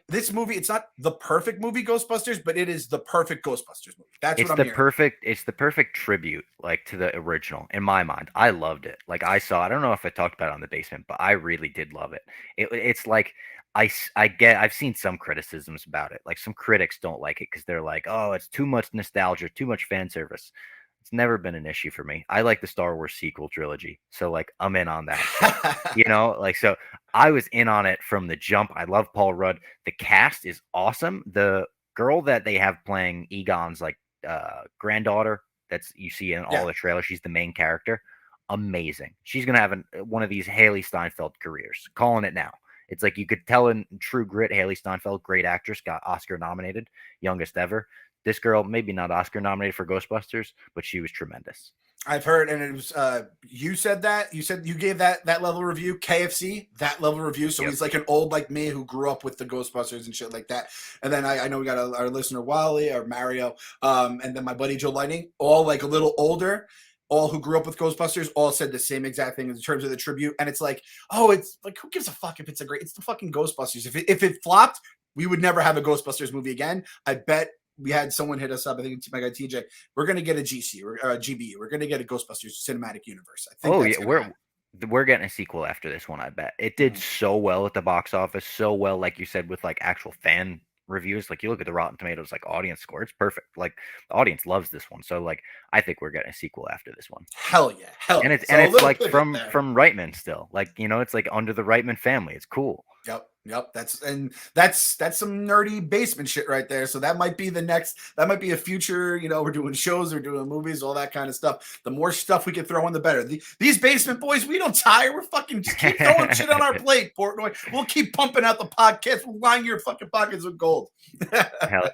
S2: this movie, it's not the perfect movie Ghostbusters, but it is the perfect Ghostbusters movie. That's
S1: It's
S2: what I'm
S1: the
S2: hearing.
S1: perfect tribute like to the original in my mind. I loved it. Like I don't know if I talked about it on the basement, but I really did love it. It's like I've seen some criticisms about it. Like some critics don't like it because they're like, oh, it's too much nostalgia, too much fan service. It's never been an issue for me. I like the Star Wars sequel trilogy. So like I'm in on that shit. Like so I was in on it from the jump. I love Paul Rudd. The cast is awesome. The girl that they have playing Egon's like granddaughter that's you see in all the trailers, she's the main character. Amazing. She's gonna have one of these Haley Steinfeld careers. Calling it now. It's like you could tell in True Grit, Haley Steinfeld, great actress, got Oscar nominated, youngest ever. This girl, maybe not Oscar nominated for Ghostbusters, but she was tremendous.
S2: I've heard, and it was you said that you gave that level review, KFC that level review. So he's like an old like me who grew up with the Ghostbusters and shit like that. And then I know we got our listener Wally or Mario, and then my buddy Joe Lightning, all like a little older, all who grew up with Ghostbusters, all said the same exact thing in terms of the tribute. And it's like, oh, it's like who gives a fuck if it's it's the fucking Ghostbusters. If it flopped, we would never have a Ghostbusters movie again. I bet. We had someone hit us up. I think it's my guy TJ. We're gonna get a GC or a GBU. We're gonna get a Ghostbusters cinematic universe. I think. That's
S1: we're getting a sequel after this one. I bet it did so well at the box office, so well, like you said, with like actual fan reviews. Like you look at the Rotten Tomatoes, like audience score, it's perfect. Like the audience loves this one. So like I think we're getting a sequel after this one.
S2: Hell yeah,
S1: and
S2: yeah.
S1: It's like from Reitman still. Like it's like under the Reitman family. It's cool.
S2: Yep. That's some nerdy basement shit right there. So that might be that might be a future, we're doing shows, we're doing movies, all that kind of stuff. The more stuff we can throw in, the better. These basement boys, we don't tire. We're fucking just keep throwing shit on our plate, Portnoy. We'll keep pumping out the podcast. We'll line your fucking pockets with gold.
S1: Hell yeah.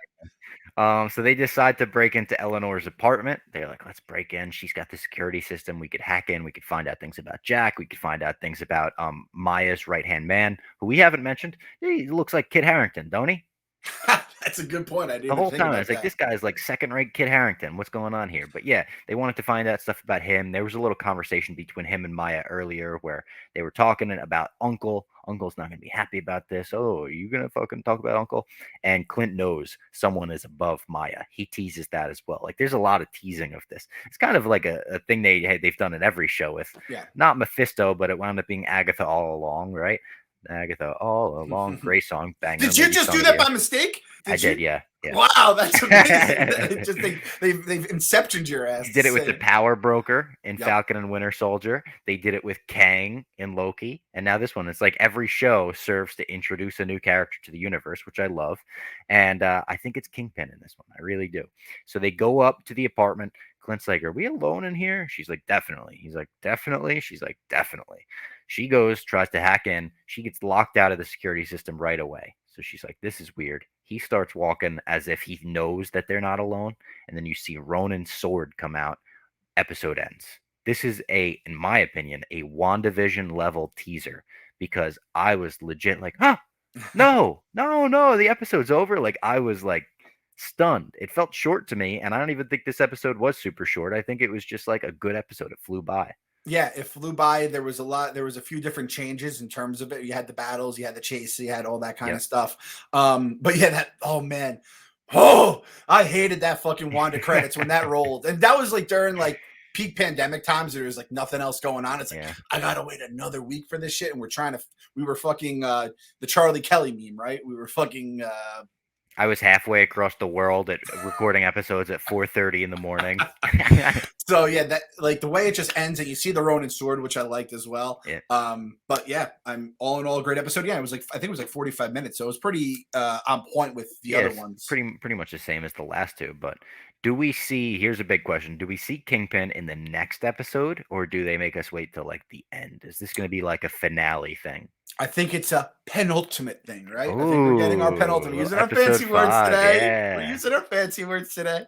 S1: So they decide to break into Eleanor's apartment. They're like, let's break in. She's got the security system. We could hack in. We could find out things about Jack. We could find out things about Maya's right-hand man, who we haven't mentioned. He looks like Kit Harington, don't he?
S2: That's a good point. I didn't
S1: The
S2: even
S1: whole
S2: think
S1: time I
S2: about
S1: was like,
S2: that.
S1: this guy's like second-rate Kit Harington. What's going on here? But yeah, they wanted to find out stuff about him. There was a little conversation between him and Maya earlier where they were talking about Uncle. Uncle's not going to be happy about this. Oh, are you going to fucking talk about Uncle? And Clint knows someone is above Maya. He teases that as well. Like, there's a lot of teasing of this. It's kind of like a thing they've done in every show with
S2: Yeah.
S1: not Mephisto, but it wound up being Agatha all along, right? Agatha all along. Great song. Banger.
S2: Did you
S1: Maybe
S2: just
S1: sung
S2: do
S1: of the
S2: that
S1: year.
S2: by mistake?
S1: I
S2: Did
S1: did,
S2: you?
S1: yeah. Yeah.
S2: Wow, that's amazing. Just they've inceptioned your ass.
S1: Did it with the
S2: Same.
S1: Power Broker in
S2: Yep.
S1: Falcon and Winter Soldier. They did it with Kang in Loki. And now this one. It's like every show serves to introduce a new character to the universe, which I love. And I think it's Kingpin in this one. I really do. So they go up to the apartment. Clint's like, are we alone in here? She's like, definitely. He's like, definitely. She's like, definitely. She goes, tries to hack in. She gets locked out of the security system right away. So she's like, this is weird. He starts walking as if he knows that they're not alone. And then you see Ronan's sword come out. Episode ends. This is in my opinion, a WandaVision level teaser because I was legit like, huh, no, no, no, the episode's over. Like I was like stunned. It felt short to me, and I don't even think this episode was super short. I think it was just like a good episode. It flew by.
S2: Yeah, it flew by. There was a few different changes in terms of it. You had the battles, you had the chase, you had all that kind
S1: Yep.
S2: of stuff. But yeah, oh man. Oh, I hated that fucking Wanda credits when that rolled. And that was like during like peak pandemic times. There was like nothing else going on. It's like,
S1: Yeah.
S2: I gotta wait another week for this shit. And we were fucking the Charlie Kelly meme, right? We were fucking
S1: I was halfway across the world at recording episodes at 4:30 in the morning.
S2: so yeah, that like the way it just ends and you see the Ronin sword, which I liked as well.
S1: Yeah.
S2: But yeah, I'm all in all a great episode. Yeah, it was like I think it was like 45 minutes, so it was pretty on point with the other ones.
S1: Pretty much the same as the last two. But do we see? Here's a big question: do we see Kingpin in the next episode, or do they make us wait till like the end? Is this going to be like a finale thing?
S2: I think it's a penultimate thing, right?
S1: Ooh,
S2: I think we're getting our penultimate. Using our
S1: episode
S2: fancy words
S1: 5,
S2: today.
S1: yeah.
S2: We're using our fancy words today.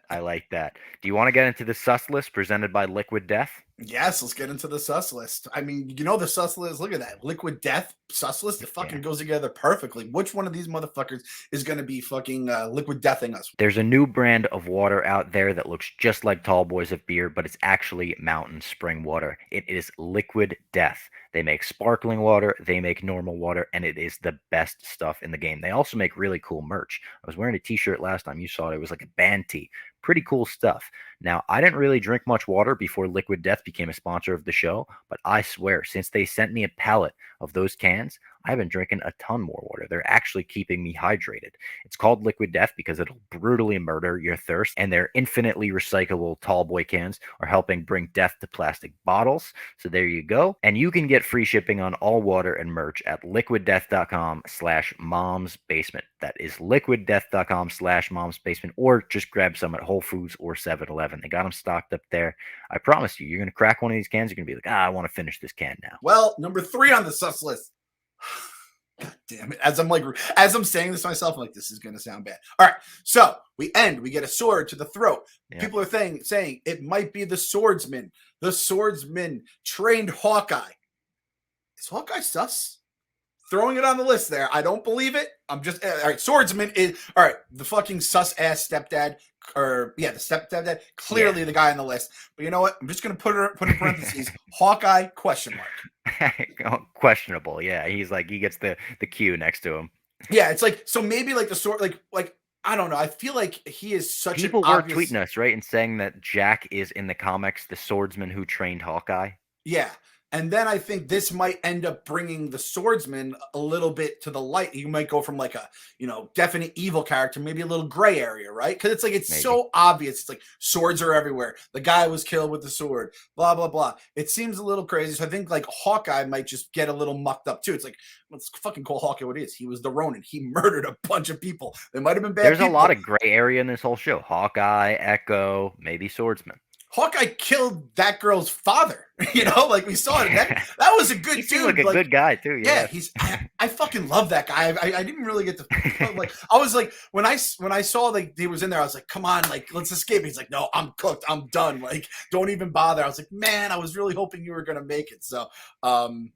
S1: I like that. Do you want to get into the sus list presented by Liquid Death?
S2: Yes, let's get into the sus list. I mean, you know the sus list. Look at that. Liquid Death sus list. It fucking goes together perfectly. Which one of these motherfuckers is going to be fucking liquid deathing us?
S1: There's a new brand of water out there that looks just like Tall Boys of Beer, but it's actually mountain spring water. It is Liquid Death. They make sparkling water, they make normal water, and it is the best stuff in the game. They also make really cool merch. I was wearing a t-shirt last time you saw it. It was like a band tee. Pretty cool stuff. Now, I didn't really drink much water before Liquid Death became a sponsor of the show, but I swear, since they sent me a pallet of those cans, I've been drinking a ton more water. They're actually keeping me hydrated. It's called Liquid Death because it'll brutally murder your thirst, and their infinitely recyclable tall boy cans are helping bring death to plastic bottles. So there you go. And you can get free shipping on all water and merch at liquiddeath.com/momsbasement. That is liquiddeath.com/momsbasement, or just grab some at Whole Foods or 7-Eleven. They got them stocked up there. I promise you're going to crack one of these cans. You're going to be like, I want to finish this can now.
S2: Well, number 3 on the sus list. God damn it. As I'm saying this myself, I'm like, this is going to sound bad. All right. So we get a sword to the throat. Yeah. People are saying it might be the swordsman. The swordsman trained Hawkeye. Is Hawkeye sus? Throwing it on the list there. I don't believe it. I'm just, all right. Swordsman is, all right. The fucking sus ass stepdad, the stepdad, clearly the guy on the list. But you know what? I'm just going to put in parentheses, Hawkeye, question mark.
S1: Questionable. Yeah. He's like, he gets the Q next to him.
S2: Yeah. It's like, so maybe like the sword, like, I don't know. I feel like he is such
S1: People
S2: an
S1: were
S2: obvious...
S1: tweeting us, right? And saying that Jack is in the comics, the swordsman who trained Hawkeye.
S2: Yeah. And then I think this might end up bringing the swordsman a little bit to the light. You might go from like a, definite evil character, maybe a little gray area, right? Because it's like, it's so obvious. It's like swords are everywhere. The guy was killed with the sword, blah, blah, blah. It seems a little crazy. So I think like Hawkeye might just get a little mucked up too. It's like, let's fucking call Hawkeye what it is. He was the Ronin. He murdered a bunch of people. They might have been bad
S1: There's
S2: people.
S1: A lot of gray area in this whole show. Hawkeye, Echo, maybe swordsman.
S2: Hawkeye killed that girl's father. Like we saw it. And that was a good
S1: He
S2: dude.
S1: seemed like a good guy too.
S2: Yeah,
S1: Yeah.
S2: I fucking love that guy. I didn't really get to like. I was like when I saw like he was in there, I was like, come on, like let's escape. He's like, no, I'm cooked. I'm done. Like, don't even bother. I was like, man, I was really hoping you were gonna make it. So,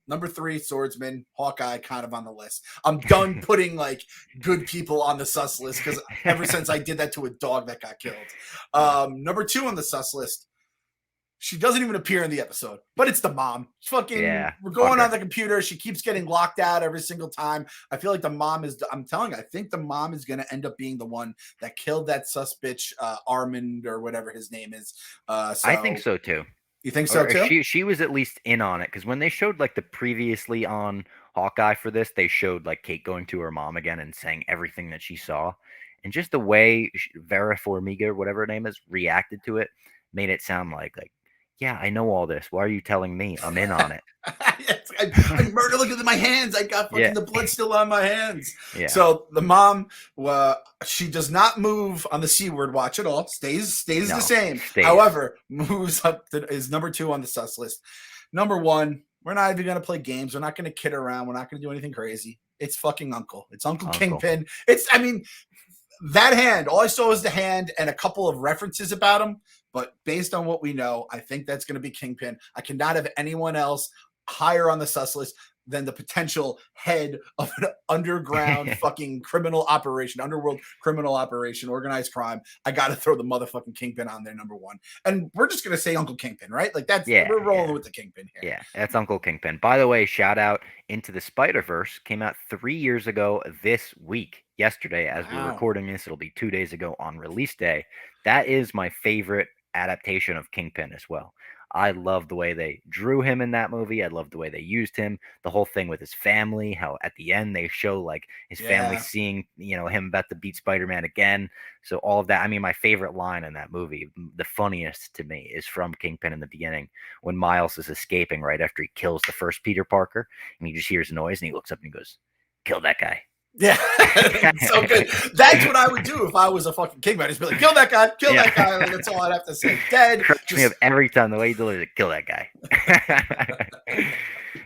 S2: number 3, Swordsman, Hawkeye, kind of on the list. I'm done putting like good people on the sus list because ever since I did that to a dog that got killed. Number 2 on the sus list. She doesn't even appear in the episode, but it's the mom. We're going on the computer. She keeps getting locked out every single time. I feel like the mom is, I'm telling you, I think the mom is going to end up being the one that killed that sus bitch, Armand or whatever his name is.
S1: I think so too.
S2: You think so too?
S1: She was at least in on it because when they showed like the previously on Hawkeye for this, they showed like Kate going to her mom again and saying everything that she saw, and just the way Vera Farmiga or whatever her name is reacted to it made it sound like yeah, I know all this. Why are you telling me? I'm in on it.
S2: I murder. Look at my hands. I got fucking the blood still on my hands.
S1: Yeah.
S2: So the mom, she does not move on the C word watch at all. Stays the same. However, moves up is number 2 on the sus list. Number 1, we're not even gonna play games. We're not gonna kid around. We're not gonna do anything crazy. It's fucking Uncle. It's Uncle Kingpin. That hand. All I saw was the hand and a couple of references about him. But based on what we know, I think that's going to be Kingpin. I cannot have anyone else higher on the sus list than the potential head of an underground fucking criminal operation, underworld criminal operation, organized crime. I got to throw the motherfucking Kingpin on there, number 1. And we're just going to say Uncle Kingpin, right? Like we're rolling with the Kingpin here.
S1: Yeah, that's Uncle Kingpin. By the way, shout out Into the Spider-Verse came out 3 years ago this week. Yesterday, as we're recording this, it'll be 2 days ago on release day. That is my favorite adaptation of Kingpin as well. I love the way they drew him in that movie. I love the way they used him. The whole thing with his family, how at the end they show like his family seeing, him about to beat Spider-Man again. So all of that. I mean, my favorite line in that movie, the funniest to me, is from Kingpin in the beginning when Miles is escaping right after he kills the first Peter Parker, and he just hears a noise and he looks up and he goes, "Kill that guy."
S2: Yeah, so good. That's what I would do if I was a fucking Kingpin. I'd just be like, kill that guy, kill that guy. Like, that's all I'd have to say. Dead.
S1: Cracks me up every time the way he delivers it. Kill that guy.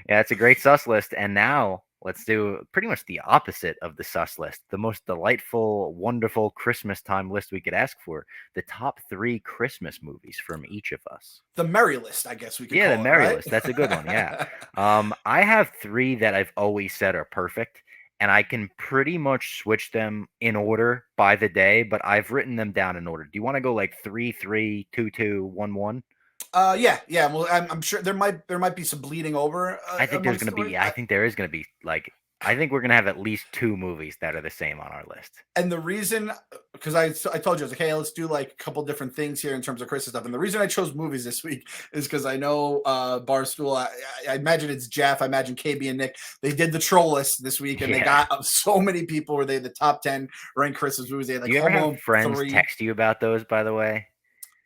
S1: Yeah, it's a great sus list. And now let's do pretty much the opposite of the sus list. The most delightful, wonderful Christmas time list we could ask for. The top 3 Christmas movies from each of us.
S2: The merry list, I guess we could call
S1: the merry
S2: right?
S1: list. That's a good one. Yeah. I have 3 that I've always said are perfect. And I can pretty much switch them in order by the day, but I've written them down in order. Do you want to go like 3, 3, 2, 2, 1, 1?
S2: Yeah. Well, I'm sure there might be some bleeding over.
S1: I think there's going to be. I think there is going to be like. I think we're going to have at least 2 movies that are the same on our list.
S2: And the reason, because I told you, I was like, hey, let's do like a couple different things here in terms of Christmas stuff. And the reason I chose movies this week is because I know Barstool, I imagine it's Jeff, I imagine KB and Nick, they did the troll list this week and they got so many people where they had the top 10 ranked Christmas movies. They had like
S1: do you ever have friends text you about those, by the way?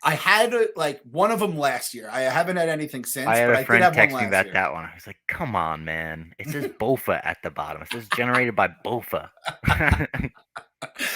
S2: I had like one of them last year. I haven't had anything since.
S1: I had a friend text me about
S2: year.
S1: that one. I was like, "Come on, man! It says Bofa at the bottom. It says generated by Bofa."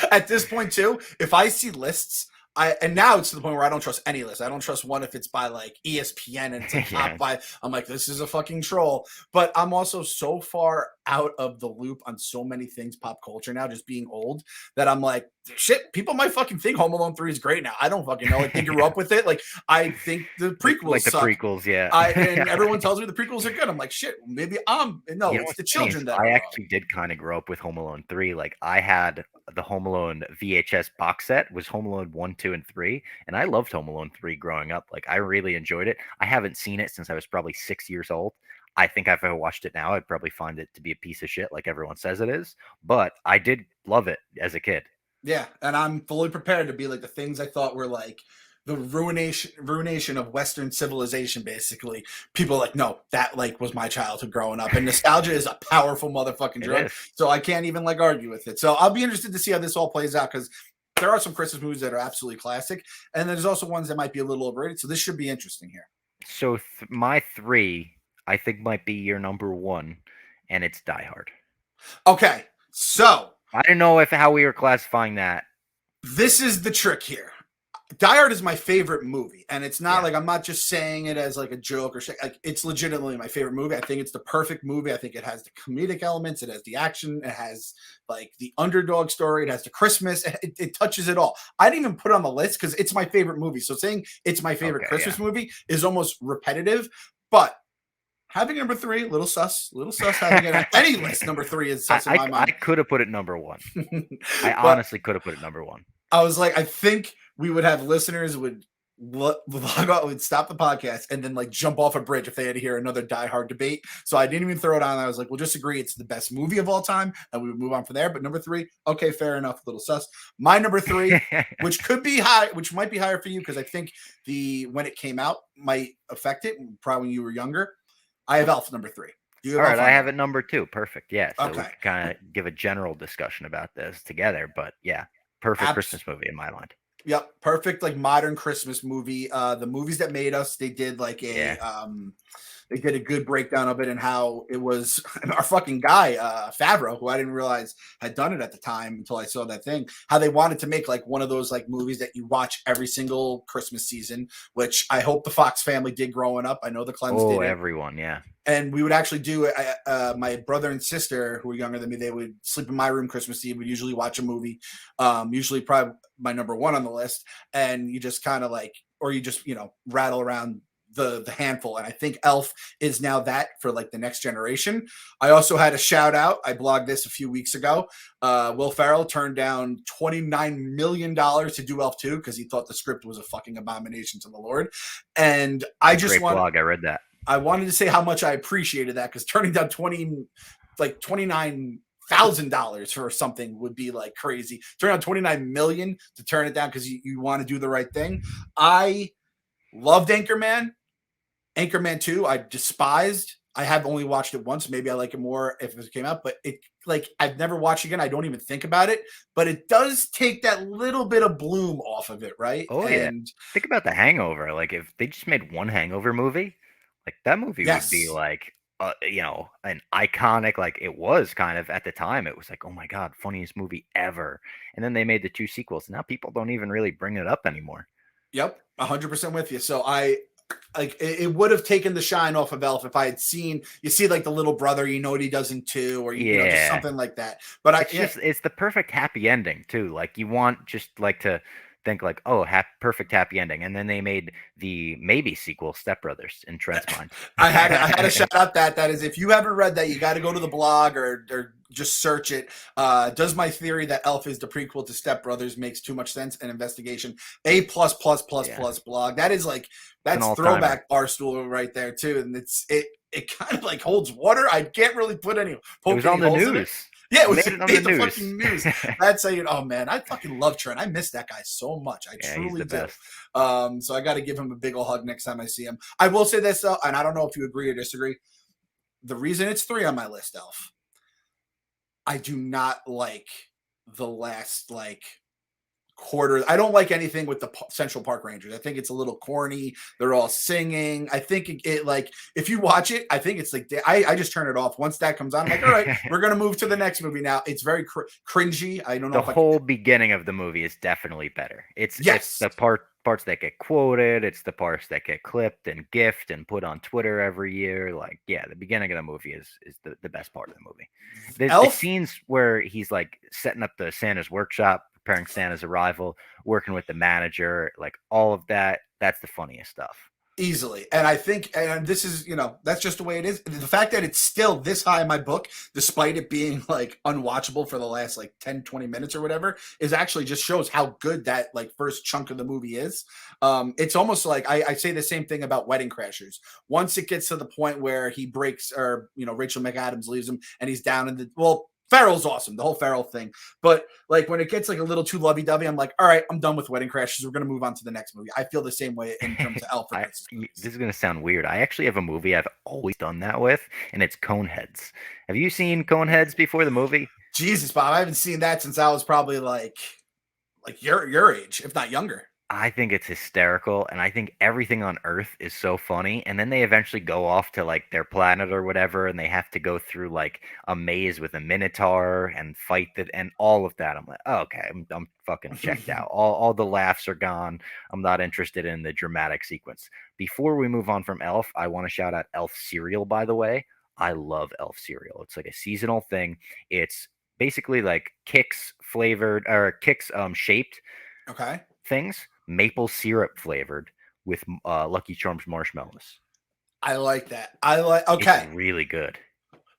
S2: At this point, too, if I see lists, and now it's to the point where I don't trust any list. I don't trust one if it's by like ESPN and it's like top 5. I'm like, this is a fucking troll. But I'm also so far out of the loop on so many things pop culture now, just being old, that I'm like, shit, people might fucking think Home Alone 3 is great now. I don't fucking know. Like, they grew up with it. Like, I think the prequels
S1: like the
S2: suck.
S1: Prequels, yeah.
S2: And everyone tells me the prequels are good. I'm like, shit, maybe it's the children that
S1: I actually did kind of grow up with Home Alone 3. Like, I had the Home Alone VHS box set was Home Alone 1, 2, and 3. And I loved Home Alone 3 growing up. Like, I really enjoyed it. I haven't seen it since I was probably 6 years old. I think if I watched it now, I'd probably find it to be a piece of shit like everyone says it is. But I did love it as a kid.
S2: Yeah, and I'm fully prepared to be like the things I thought were like the ruination of Western civilization, basically. People are like, no, that like was my childhood growing up. And nostalgia is a powerful motherfucking drug. So I can't even like argue with it. So I'll be interested to see how this all plays out, because there are some Christmas movies that are absolutely classic. And there's also ones that might be a little overrated. So this should be interesting here.
S1: So my 3, I think, might be your number 1, and it's Die Hard.
S2: Okay, so
S1: I don't know how we were classifying that.
S2: This is the trick here. Die Hard is my favorite movie, and it's not
S1: Yeah.
S2: like I'm not just saying it as like a joke or shit. Like it's legitimately my favorite movie. I think it's the perfect movie. I think it has the comedic elements, it has the action, it has like the underdog story, it has the Christmas, it touches it all. I didn't even put it on the list because it's my favorite movie. So saying it's my favorite
S1: Okay. Yeah.
S2: Christmas movie is almost repetitive, but having number three, little sus, little sus. Having it on any list, number three is sus in my
S1: I
S2: mind.
S1: could have put it number one. I
S2: But
S1: honestly could have put it number one.
S2: I was like, I think we would have listeners would log out, would stop the podcast and then like jump off a bridge if they had to hear another Die Hard debate. So I didn't even throw it on. I was like, we'll just agree it's the best movie of all time, and we would move on from there. But number three, okay, fair enough, little sus. My number three, which could be high, which might be higher for you because I think the when it came out might affect it. Probably when you were younger. I have Elf number three.
S1: All right, I have it number two. Perfect. Yeah, so we
S2: Okay.
S1: can kind of give a general discussion about this together. But yeah, perfect Christmas movie in my mind.
S2: Yep, perfect like modern Christmas movie. The movies that made us, they did like a
S1: Yeah.
S2: they did a good breakdown of it and how it was our fucking guy, Favreau, who I didn't realize had done it at the time until I saw that thing, how they wanted to make like one of those like movies that you watch every single Christmas season, which I hope the Fox family did growing up. I know the Clems
S1: Oh,
S2: did it.
S1: everyone, yeah.
S2: And we would actually do it. My brother and sister, who were younger than me, they would sleep in my room Christmas Eve. We'd usually watch a movie, usually probably my number one on the list. And you just kind of like, or you just, rattle around the handful. And I think Elf is now that for like the next generation. I also had a shout out. I blogged this a few weeks ago. Will Ferrell turned down $29 million to do Elf 2 because he thought the script was a fucking abomination to the Lord. And I just
S1: Great blog. I read that.
S2: I wanted to say how much I appreciated that because turning down $29,000 for something would be like crazy. Turn down 29 million to turn it down because you want to do the right thing. I loved Anchorman. Anchorman 2, I despised. I have only watched it once. Maybe I like it more if it came out, but it like I've never watched it again. I don't even think about it, but it does take that little bit of bloom off of it, right?
S1: Oh yeah.
S2: And
S1: Think about The Hangover. Like if they just made one Hangover movie, like that movie would be
S2: yes,
S1: like an iconic, like it was kind of at the time. It was like, oh my God, funniest movie ever. And then they made the two sequels. Now people don't even really bring it up anymore.
S2: yep, 100% with you. So I like it would have taken the shine off of Elf if I had seen you see like the little brother, you know what he does in 2, or just
S1: Yeah.
S2: something like that. But
S1: It's the perfect happy ending too. Like you want just like to think like, oh, perfect happy ending, and then they made the maybe sequel, Step Brothers, in Trent's mind.
S2: I had a shout out that is if you haven't read that, you got to go to the blog or just search it. Does my theory that Elf is the prequel to Step Brothers makes too much sense? An investigation. A plus plus plus
S1: Yeah,
S2: plus blog. That is like
S1: it's an
S2: that's
S1: all timer.
S2: throwback Barstool right there too, and it kind of like holds water. I can't really put any
S1: It
S2: poke
S1: was
S2: any
S1: on the
S2: holes in it.
S1: news.
S2: Yeah, it
S1: They
S2: was
S1: made it on the
S2: made the
S1: news.
S2: fucking news. That's how oh man, I fucking love Trent. I miss that guy so much. I
S1: Yeah, he's
S2: truly
S1: the
S2: do.
S1: best.
S2: So I got to give him a big ol' hug next time I see him. I will say this though, and I don't know if you agree or disagree. The reason it's 3 on my list, Elf, I do not like the last like quarter. I don't like anything with the Central Park Rangers. I think it's a little corny. They're all singing. I think it like if you watch it, I think it's like I just turn it off once that comes on. I'm like, all right, we're gonna move to the next movie now. It's very cringy. I don't know
S1: The
S2: if I can.
S1: whole beginning of the movie is definitely better. It's
S2: Yes.
S1: the parts that get quoted, it's the parts that get clipped and gifted and put on Twitter every year. Like, yeah, the beginning of the movie is the best part of the movie. The
S2: Elf
S1: scenes where he's like setting up the Santa's workshop, preparing Santa's arrival, working with the manager, like all of that, that's the funniest stuff.
S2: easily. And I think, and this is, that's just the way it is. The fact that it's still this high in my book, despite it being like unwatchable for the last like 10, 20 minutes or whatever, is actually just shows how good that like first chunk of the movie is. It's almost like I say the same thing about Wedding Crashers. Once it gets to the point where he breaks or, Rachel McAdams leaves him and he's down in Farrell's awesome, the whole Farrell thing. But like when it gets like a little too lovey-dovey, I'm like, all right, I'm done with Wedding Crashers. We're gonna move on to the next movie. I feel the same way in terms of Alfred.
S1: This is gonna sound weird. I actually have a movie I've always done that with, and it's Coneheads. Have you seen Coneheads before the movie?
S2: Jesus, Bob, I haven't seen that since I was probably like your age, if not younger.
S1: I think it's hysterical, and I think everything on Earth is so funny. And then they eventually go off to like their planet or whatever, and they have to go through like a maze with a minotaur and fight that and all of that. I'm like, oh, okay, I'm fucking checked out. All the laughs are gone. I'm not interested in the dramatic sequence. Before we move on from Elf, I want to shout out Elf cereal. By the way, I love Elf cereal. It's like a seasonal thing. It's basically like Kix flavored or Kix shaped
S2: Okay.
S1: things, maple syrup flavored with Lucky Charms marshmallows.
S2: I like that. I like.
S1: It's
S2: Okay.
S1: really good.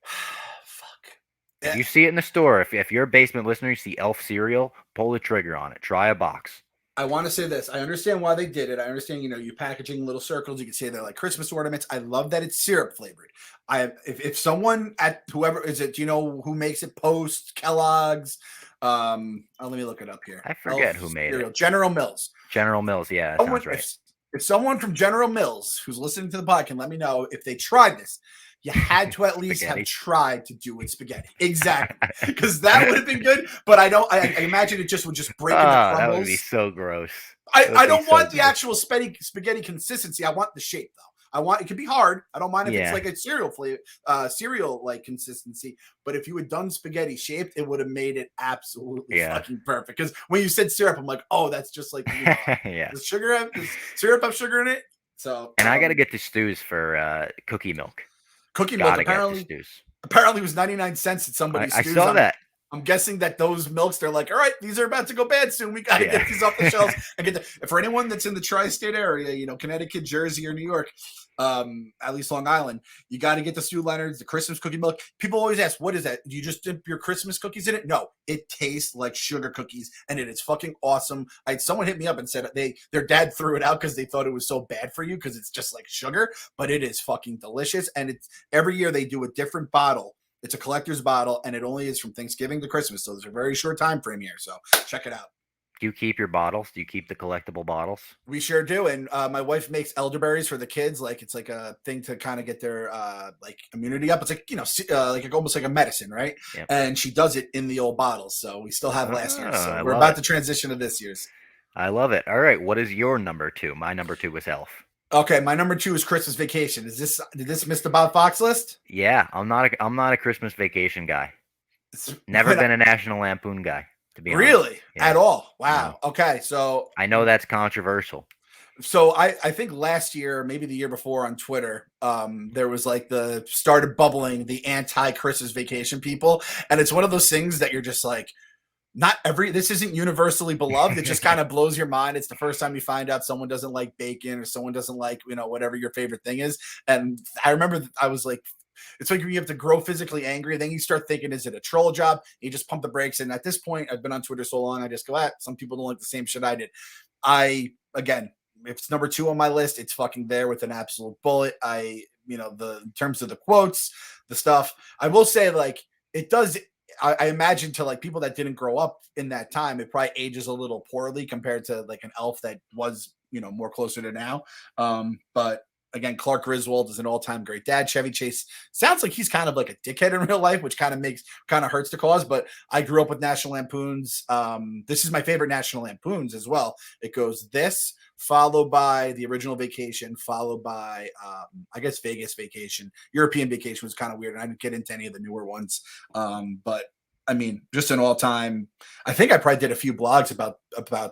S2: Fuck.
S1: If
S2: Yeah,
S1: you see it in the store, if you're a basement listener, you see Elf cereal, pull the trigger on it. Try a box.
S2: I want to say this. I understand why they did it. I understand, you packaging little circles. You can say they're like Christmas ornaments. I love that it's syrup flavored. If someone at whoever is it, do you know who makes it? Post Kellogg's. Let me look it up here.
S1: I forget
S2: Elf
S1: who made
S2: cereal,
S1: it.
S2: General Mills.
S1: General Mills, yeah, that
S2: Someone,
S1: sounds right.
S2: if someone from General Mills who's listening to the pod can let me know if they tried this, you had to at least have
S1: Spaghetti.
S2: tried to do it spaghetti. Exactly. Because that would have been good. But I imagine it just would just break into
S1: Ah, that would be
S2: crumbles.
S1: so gross.
S2: I don't want the
S1: gross.
S2: actual spaghetti consistency. I want the shape though. I want it could be hard. I don't mind if it's
S1: Yeah.
S2: like a cereal flavor, cereal like consistency. But if you had done spaghetti shaped, it would have made it absolutely
S1: Yeah.
S2: fucking perfect. Because when you said syrup, I'm like, oh, that's just like
S1: Yeah.
S2: does syrup have sugar in it? So
S1: And I got to get the stews for cookie milk.
S2: cookie milk
S1: Gotta get the
S2: apparently
S1: stews.
S2: was 99 cents at somebody's
S1: I
S2: stews.
S1: saw that.
S2: I'm guessing that those milks, they're like, all right, these are about to go bad soon. We got to get these off the shelves and get for anyone that's in the tri-state area, Connecticut, Jersey, or New York, at least Long Island, you got to get the Stu Leonard's, the Christmas cookie milk. People always ask, what is that? Do you just dip your Christmas cookies in it? No, it tastes like sugar cookies, and it is fucking awesome. Someone hit me up and said their dad threw it out because they thought it was so bad for you because it's just like sugar, but it is fucking delicious. And it's every year they do a different bottle. It's a collector's bottle, and it only is from Thanksgiving to Christmas, so there's a very short time frame here. So check it out.
S1: Do you keep your bottles? Do you keep the collectible bottles?
S2: We sure do, and my wife makes elderberries for the kids. Like it's like a thing to kind of get their like immunity up. It's like like almost like a medicine, right?
S1: Yep.
S2: And she does it in the old bottles, so we still have last year's. So we're about to transition to this year's.
S1: I love it. All right, what is your number two? My number two was Elf.
S2: Okay, my number two is Christmas Vacation. Did this miss the Bob Fox list?
S1: Yeah, I'm not a Christmas Vacation guy. Never been a National Lampoon guy, to be honest.
S2: Really? Yeah. At all? Wow. No. Okay, so
S1: I know that's controversial.
S2: So I think last year, maybe the year before on Twitter, there was like started bubbling the anti-Christmas Vacation people. And it's one of those things that you're just like, this isn't universally beloved. It just kind of blows your mind. It's the first time you find out someone doesn't like bacon or someone doesn't like, whatever your favorite thing is. And I remember I was like, it's like when you have to grow physically angry, then you start thinking, is it a troll job? You just pump the brakes. And at this point, I've been on Twitter so long, I just go, some people don't like the same shit I did. Again, if it's number two on my list, it's fucking there with an absolute bullet. In terms of the quotes, the stuff, I will say, like, it does. I imagine to like people that didn't grow up in that time, it probably ages a little poorly compared to like an Elf that was, more closer to now. But again, Clark Griswold is an all-time great dad. Chevy Chase sounds like he's kind of like a dickhead in real life, which kind of hurts the cause. But I grew up with National Lampoons. This is my favorite National Lampoons as well. It goes this, followed by the original Vacation, followed by I guess Vegas Vacation. European Vacation was kind of weird. I didn't get into any of the newer ones, but I mean, just an all-time. I think I probably did a few blogs about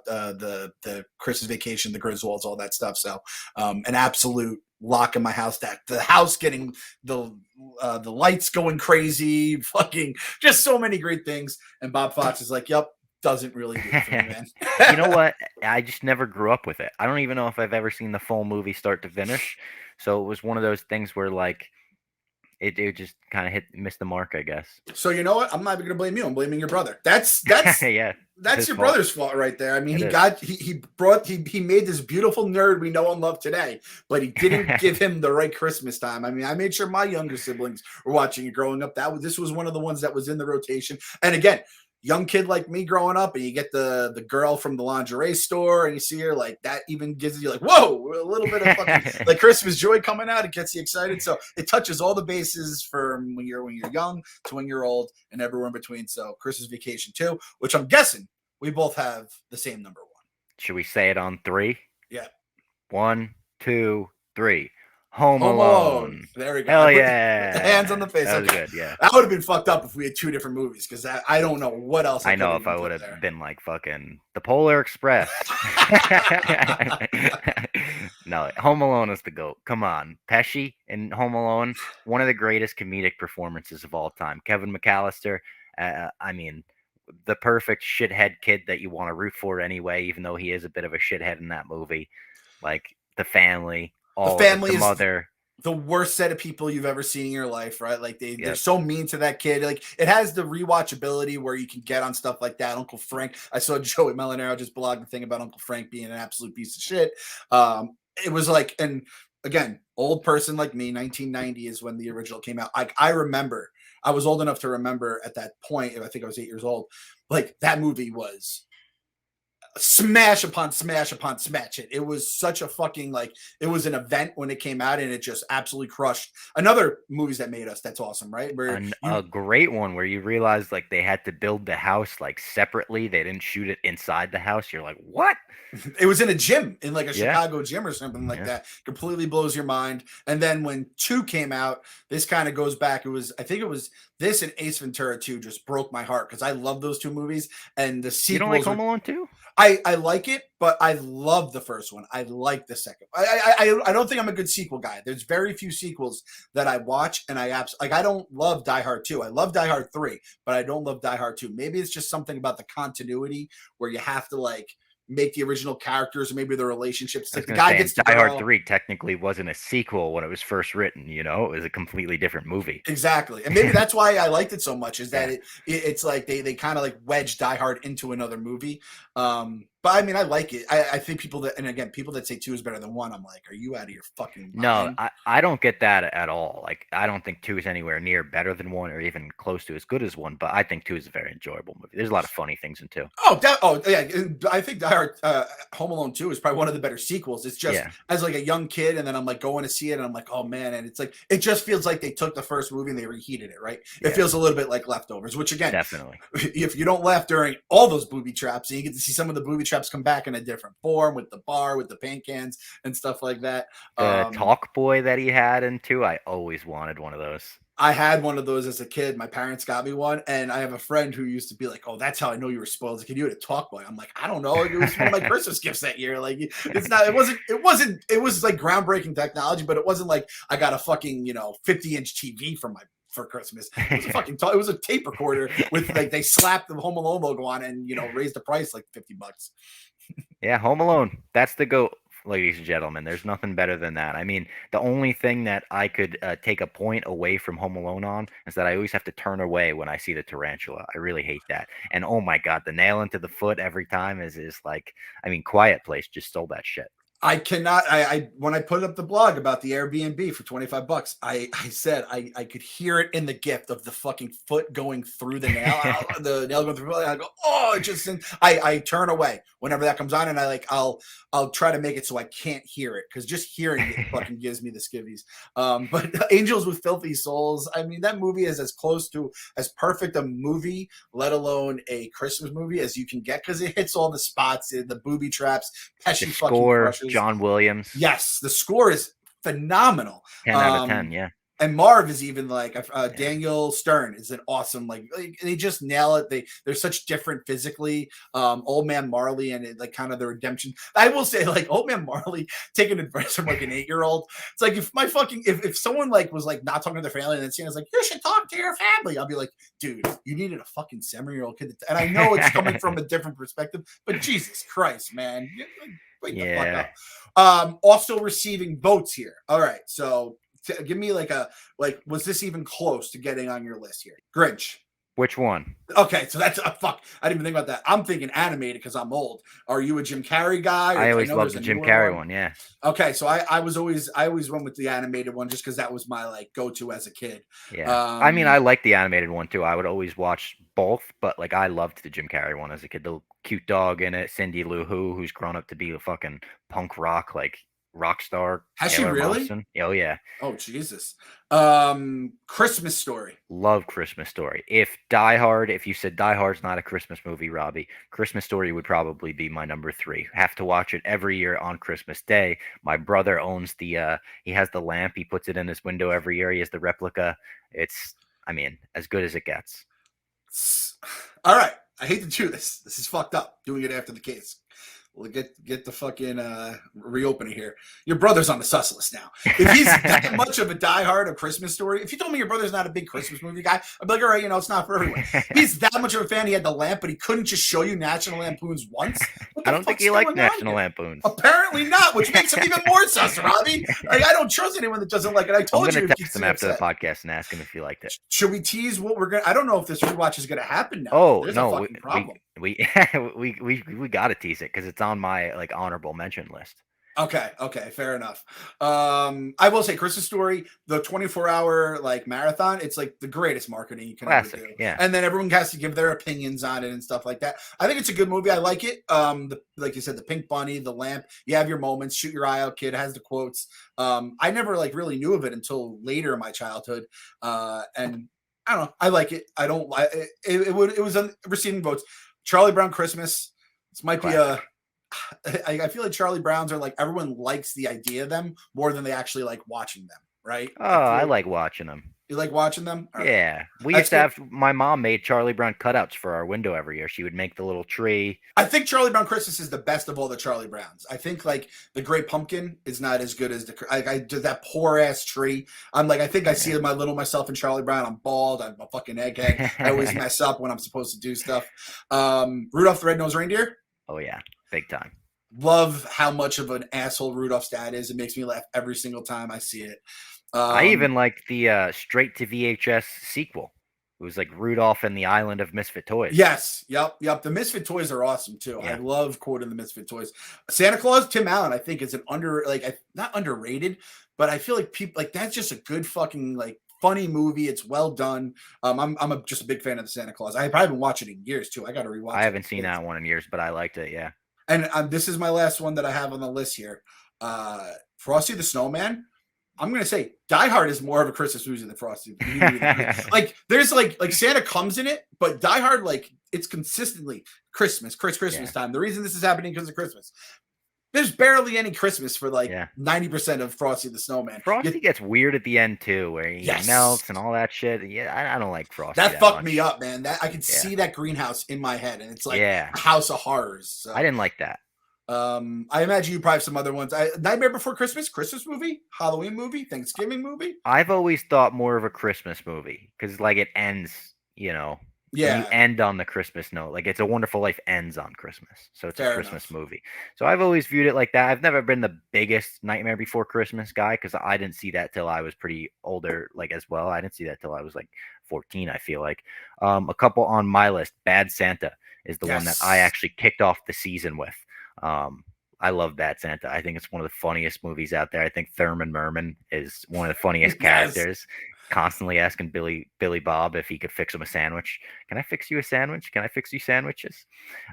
S2: the Christmas Vacation, the Griswolds, all that stuff. So an absolute lock in my house. That the house getting the lights going crazy, fucking just so many great things. And Bob Fox is like, "Yep, doesn't really do it for me, man."
S1: You know what? I just never grew up with it. I don't even know if I've ever seen the full movie start to finish. So it was one of those things where like. It just kind of missed the mark, I guess.
S2: So you know what? I'm not even gonna blame you. I'm blaming your brother. That's
S1: yeah.
S2: That's your brother's fault right there. I mean, he made this beautiful nerd we know and love today, but he didn't give him the right Christmas time. I mean, I made sure my younger siblings were watching it growing up. This was one of the ones that was in the rotation. And again, young kid like me growing up, and you get the girl from the lingerie store, and you see her, like that even gives you like, whoa, a little bit of fucking like Christmas joy coming out. It gets you excited. So it touches all the bases from when you're young to when you're old and everywhere in between. So Christmas Vacation 2, which I'm guessing we both have the same number one.
S1: Should we say it on three?
S2: Yeah.
S1: One, two, three. Home
S2: Home Alone.
S1: Alone.
S2: There we go. I
S1: Hell
S2: put hands on
S1: yeah.
S2: the face.
S1: That was
S2: Okay.
S1: good. Yeah.
S2: That would have been fucked up if we had two different movies because I don't know what else I
S1: I
S2: could
S1: know
S2: have
S1: if
S2: even
S1: I would
S2: put
S1: have
S2: there.
S1: been like fucking the Polar Express. No, Home Alone is the GOAT. Come on. Pesci in Home Alone, one of the greatest comedic performances of all time. Kevin McAllister, I mean, the perfect shithead kid that you want to root for anyway, even though he is a bit of a shithead in that movie. Like the family,
S2: The
S1: all of it.
S2: family
S1: The
S2: is
S1: mother.
S2: the worst set of people you've ever seen in your life, right? Like they're
S1: Yep.
S2: so mean to that kid. Like it has the rewatchability where you can get on stuff like that. Uncle Frank. I saw Joey Melanero just blog the thing about Uncle Frank being an absolute piece of shit. It was like, and again, old person like me, 1990 is when the original came out. I remember, I was old enough to remember at that point. I think I was 8 years old. Like that movie was smash upon smash upon smash it. It was such a fucking like it was an event when it came out and it just absolutely crushed. Another movies that made us that's awesome, right? Where
S1: A
S2: you
S1: great one where you realize like they had to build the house like separately. They didn't shoot it inside the house. You're like, what?
S2: it was in a gym in like a
S1: Yeah,
S2: Chicago gym or something like
S1: yeah.
S2: that. Completely blows your mind. And then when 2 came out, this kind of goes back. It was I think it was this and Ace Ventura 2 just broke my heart because I love those two movies and the
S1: You don't like
S2: sequels
S1: Home
S2: were
S1: Alone too?
S2: I like it, but I love the first one. I like the second. I don't think I'm a good sequel guy. There's very few sequels that I watch, and like. I don't love Die Hard 2. I love Die Hard 3, but I don't love Die Hard 2. Maybe it's just something about the continuity where you have to like make the original characters, or maybe the relationships. It's
S1: I was
S2: like the
S1: gonna
S2: guy
S1: say, and
S2: gets the
S1: Die Hard
S2: girl.
S1: 3 technically wasn't a sequel when it was first written. You know, it was a completely different movie.
S2: Exactly, and maybe that's why I liked it so much. Is that
S1: Yeah.
S2: it's like they kind of like wedge Die Hard into another movie. But I mean, I like it. I think people that and again people that say 2 is better than 1. I'm like, are you out of your fucking
S1: No,
S2: mind?
S1: I don't get that at all. Like, I don't think 2 is anywhere near better than 1 or even close to as good as 1, but I think 2 is a very enjoyable movie. There's a lot of funny things in 2.
S2: Oh yeah. I think Die Hard, Home Alone 2 is probably one of the better sequels. It's just
S1: Yeah,
S2: as like a young kid, and then I'm like going to see it, and I'm like, oh man, and it's like it just feels like they took the first movie and they reheated it, right? It
S1: yeah,
S2: feels a little bit like Leftovers, which again,
S1: definitely.
S2: if you don't laugh during all those booby traps, and you get to see some of the booby traps come back in a different form with the bar, with the paint cans and stuff like that.
S1: The
S2: Um,
S1: talk boy that he had in 2, I always wanted one of those.
S2: I had one of those as a kid. My parents got me one, and I have a friend who used to be like, "Oh, that's how I know you were spoiled. Like, you had a talk boy." I'm like, I don't know. It was one of my Christmas gifts that year. Like, it's not. It wasn't. It wasn't. It was like groundbreaking technology, but it wasn't like I got a fucking 50-inch TV for Christmas. It was a fucking. It was a tape recorder with like they slapped the Home Alone logo on and raised the price like $50.
S1: Yeah, Home Alone. That's the GOAT, ladies and gentlemen. There's nothing better than that. I mean, the only thing that I could take a point away from Home Alone on is that I always have to turn away when I see the tarantula. I really hate that. And oh my God, the nail into the foot every time is like, I mean, Quiet Place just stole that shit.
S2: I cannot. I when I put up the blog about the Airbnb for $25, I said I could hear it in the gift of the fucking foot going through the nail, the nail going through. I go, oh, it just. I turn away whenever that comes on, and I'll try to make it so I can't hear it because just hearing it fucking gives me the skivvies. But Angels with Filthy Souls. I mean, that movie is as close to as perfect a movie, let alone a Christmas movie, as you can get because it hits all the spots, the booby traps.
S1: The
S2: Pesci fucking
S1: score,
S2: crushes.
S1: John Williams,
S2: Yes, the score is phenomenal.
S1: 10 out of 10. Yeah.
S2: And Marv is even like
S1: Yeah.
S2: Daniel Stern is an awesome like they just nail it. They're such different physically. Old Man Marley and like kind of the redemption. I will say like Old Man Marley taking advice from like an 8-year-old. It's like if someone like was like not talking to their family and then Santa's like you should talk to your family, I'll be like, dude, you needed a fucking 7-year-old kid. And I know it's coming from a different perspective, but Jesus Christ, man, wake the fuck
S1: Yeah.
S2: up. Also receiving votes here. All right, so give me like was this even close to getting on your list here? Grinch.
S1: Which one?
S2: Okay, so that's fuck. I didn't even think about that. I'm thinking animated because I'm old. Are you a Jim Carrey guy?
S1: I
S2: I
S1: always
S2: know
S1: loved
S2: there's
S1: the
S2: a
S1: Jim
S2: newer
S1: Carrey
S2: one.
S1: one. Yeah.
S2: Okay, so I always went with the animated one just because that was my like go to as a kid.
S1: Yeah. I mean,
S2: Um,
S1: I like the animated one too. I would always watch both, but like I loved the Jim Carrey one as a kid. The cute dog in it, Cindy Lou Who, who's grown up to be a fucking punk rock like rock star
S2: Has she
S1: Taylor
S2: really?
S1: Momsen. Oh yeah,
S2: Oh Jesus. Christmas Story.
S1: love Christmas Story. If you said Die Hard's not a Christmas movie, Robbie, Christmas Story would probably be my number three. Have to watch it every year on Christmas Day. My brother owns he has the lamp. He puts it in his window every year. He has the replica. It's, I mean, as good as it gets.
S2: All right. I hate to do this. This is fucked up. Doing it after the case. We'll get the fucking reopening here. Your brother's on the sus list now. If he's that much of a diehard of Christmas Story, if you told me your brother's not a big Christmas movie guy, I'd be like, all right, it's not for everyone. He's that much of a fan. He had the lamp, but he couldn't just show you National Lampoons once. What the
S1: I don't think
S2: fuck's
S1: he likes
S2: going on
S1: National
S2: here?
S1: Lampoons.
S2: Apparently not, which makes him even more sus, Robbie. Like, I don't trust anyone that doesn't like it. I
S1: I'm
S2: told
S1: gonna
S2: you.
S1: text him after the podcast and ask him if he liked it.
S2: Should we tease what we're gonna? I don't know if this rewatch is gonna happen now.
S1: Oh
S2: There's a
S1: no,
S2: fucking problem.
S1: we we gotta tease it because it's on my like honorable mention list.
S2: Okay, fair enough. I will say Christmas Story, the 24-hour like marathon, it's like the greatest marketing you can
S1: Classic,
S2: ever do.
S1: yeah.
S2: And then everyone has to give their opinions on it and stuff like that. I think it's a good movie. I like it. Like you said, the pink bunny, the lamp, you have your moments, shoot your eye out, kid, has the quotes. I never like really knew of it until later in my childhood. And I don't know, I like it. I don't like it. It was receiving votes. Charlie Brown Christmas. This might
S1: Classic.
S2: be I feel like Charlie Browns are like everyone likes the idea of them more than they actually like watching them, right?
S1: Oh, I like watching them.
S2: You like watching them? All right.
S1: Yeah, we
S2: That's
S1: used to
S2: good.
S1: have. My mom made Charlie Brown cutouts for our window every year. She would make the little tree.
S2: I think Charlie Brown Christmas is the best of all the Charlie Browns. I think like the Great Pumpkin is not as good as I did that poor ass tree. I'm like I think I see my little myself in Charlie Brown. I'm bald. I'm a fucking egghead. I always mess up when I'm supposed to do stuff. Rudolph the Red-Nosed Reindeer.
S1: Oh yeah, big time.
S2: Love how much of an asshole Rudolph's dad is. It makes me laugh every single time I see it.
S1: I even liked the straight to VHS sequel. It was like Rudolph and the Island of Misfit Toys.
S2: Yes, yep. The Misfit Toys are awesome too.
S1: Yeah.
S2: I love quoting the Misfit Toys. Santa Claus, Tim Allen, I think is an not underrated, but I feel like people like that's just a good fucking like funny movie. It's well done. I'm just a big fan of the Santa Claus. I probably haven't watched it in years too. I got to rewatch.
S1: I haven't seen that one in years, but I liked it. Yeah.
S2: And this is my last one that I have on the list here. Frosty the Snowman. I'm gonna say Die Hard is more of a Christmas movie than Frosty. Like there's like Santa comes in it, but Die Hard like it's consistently Christmas time. The reason this is happening because of Christmas. There's barely any Christmas for like 90% of Frosty the Snowman.
S1: Frosty gets weird at the end too, where he melts and all that shit. Yeah, I don't like Frosty.
S2: That fucked me up, man. That I could see that greenhouse in my head, and it's like a house of horrors. So.
S1: I didn't like that.
S2: I imagine you probably have some other ones. Nightmare Before Christmas movie, Halloween movie, Thanksgiving movie.
S1: I've always thought more of a Christmas movie because like it ends, you end on the Christmas note. Like It's a Wonderful Life ends on Christmas, so it's a Christmas movie. So I've always viewed it like that. I've never been the biggest Nightmare Before Christmas guy because I didn't see that till I was pretty older, like as well. I didn't see that till I was like 14. I feel like a couple on my list. Bad Santa is the one that I actually kicked off the season with. I love Bad Santa. I think it's one of the funniest movies out there. I think Thurman Merman is one of the funniest characters. Constantly asking Billy Bob if he could fix him a sandwich. Can I fix you a sandwich? Can I fix you sandwiches?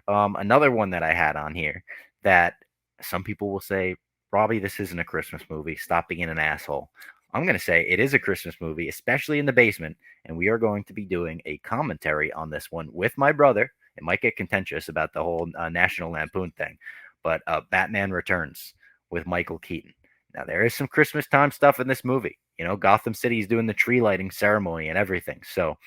S1: Another one that I had on here that some people will say, Robbie, this isn't a Christmas movie. Stop being an asshole. I'm going to say it is a Christmas movie, especially in the basement, and we are going to be doing a commentary on this one with my brother. It might get contentious about the whole National Lampoon thing, but Batman Returns with Michael Keaton. Now, there is some Christmas time stuff in this movie. Gotham City is doing the tree lighting ceremony and everything. So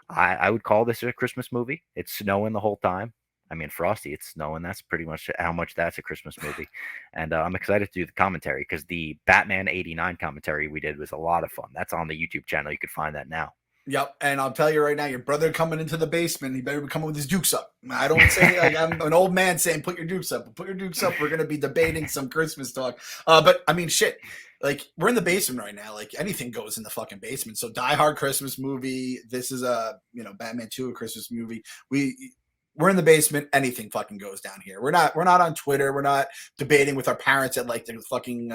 S1: I would call this a Christmas movie. It's snowing the whole time. I mean, Frosty, it's snowing. That's pretty much how much that's a Christmas movie. And I'm excited to do the commentary because the Batman 89 commentary we did was a lot of fun. That's on the YouTube channel. You could find that now.
S2: Yep, and I'll tell you right now, your brother coming into the basement, he better be coming with his dukes up. I don't say like I'm an old man saying put your dukes up. Put your dukes up. We're gonna be debating some Christmas talk. But I mean, shit. Like we're in the basement right now. Like anything goes in the fucking basement. So Die Hard Christmas movie. This is a Batman 2 a Christmas movie. We're in the basement. Anything fucking goes down here. We're not on Twitter. We're not debating with our parents at like the fucking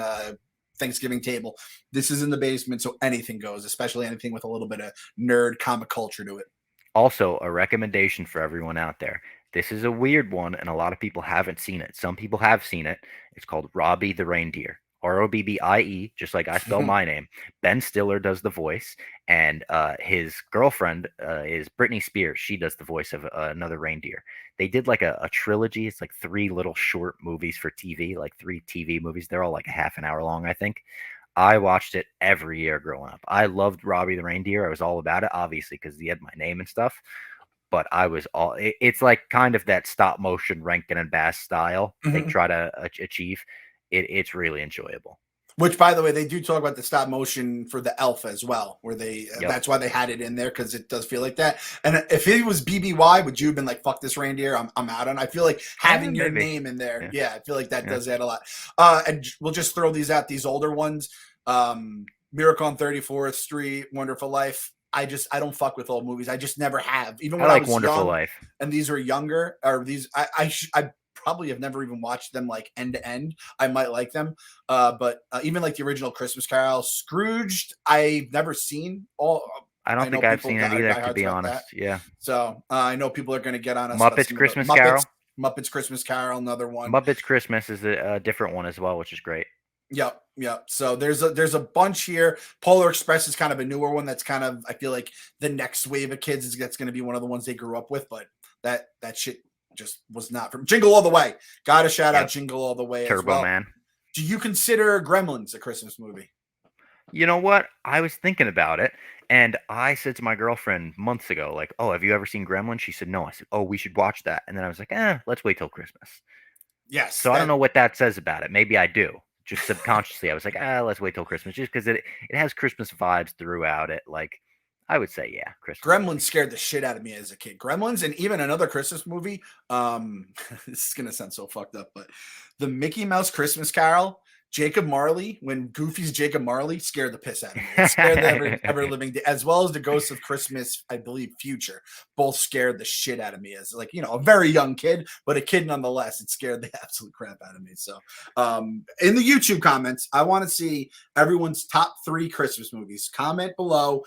S2: Thanksgiving table. This is in the basement, so anything goes, especially anything with a little bit of nerd comic culture to it.
S1: Also, a recommendation for everyone out there. This is a weird one, and a lot of people haven't seen it. Some people have seen it. It's called Robbie the Reindeer Robbie, just like I spell my name. Ben Stiller does the voice, and his girlfriend is Britney Spears. She does the voice of another reindeer. They did like a trilogy. It's like three little short movies for TV, like three TV movies. They're all like a half an hour long, I think. I watched it every year growing up. I loved Robbie the reindeer. I was all about it, obviously, because he had my name and stuff. But I was all. It's like kind of that stop motion Rankin and Bass style they
S2: Mhm.
S1: try to achieve. It's really enjoyable.
S2: Which, by the way, they do talk about the stop motion for the elf as well, where they
S1: Yep.
S2: that's why they had it in there, because it does feel like that. And if it was BBY, would you have been like, "Fuck this reindeer, I'm out on"? I feel like having your
S1: Maybe.
S2: name in there,
S1: Yeah.
S2: yeah, I feel like that
S1: Yeah.
S2: does add a lot. And we'll just throw these out, these older ones. Miracle on 34th Street, Wonderful Life. I don't fuck with old movies. I just never have. Even
S1: I
S2: when I
S1: like
S2: was
S1: Wonderful
S2: young,
S1: Life.
S2: and these were younger, or these I probably have never even watched them like end to end. I might like them. But even like the original Christmas Carol, Scrooged, I've never seen. All
S1: I don't
S2: I know
S1: think I've
S2: people
S1: seen it
S2: are
S1: either, to
S2: diehards
S1: be
S2: about that.
S1: honest. Yeah.
S2: So I know people are going to get on us about
S1: Muppets
S2: some of the
S1: Christmas
S2: Muppets.
S1: Carol.
S2: Muppets Christmas Carol, another one.
S1: Muppets Christmas is a different one as well, which is great.
S2: Yep, yep. So there's a bunch here. Polar Express is kind of a newer one. That's kind of, I feel like, the next wave of kids is that's going to be one of the ones they grew up with. But that shit just was not from Jingle All the Way. Got to shout out
S1: Yep.
S2: Jingle All the Way as
S1: Turbo
S2: well.
S1: Man.
S2: Do you consider Gremlins a Christmas movie?
S1: You know what? I was thinking about it, and I said to my girlfriend months ago, like, "Oh, have you ever seen Gremlins?" She said, "No." I said, "Oh, we should watch that." And then I was like, let's wait till Christmas."
S2: Yes,
S1: So I don't
S2: that
S1: know what that says about it. Maybe I do. Just subconsciously, I was like, let's wait till Christmas, just because it has Christmas vibes throughout it. Like, I would say, yeah, Christmas
S2: Gremlins
S1: movie.
S2: scared the shit out of me as a kid. Gremlins, and even another Christmas movie. This is gonna sound so fucked up, but the Mickey Mouse Christmas Carol, Jacob Marley, when Goofy's Jacob Marley, scared the piss out of me. It scared the ever living, as well as the Ghost of Christmas, I believe, Future. Both scared the shit out of me as, like, a very young kid, but a kid nonetheless. It scared the absolute crap out of me. So, in the YouTube comments, I want to see everyone's top 3 Christmas movies. Comment below.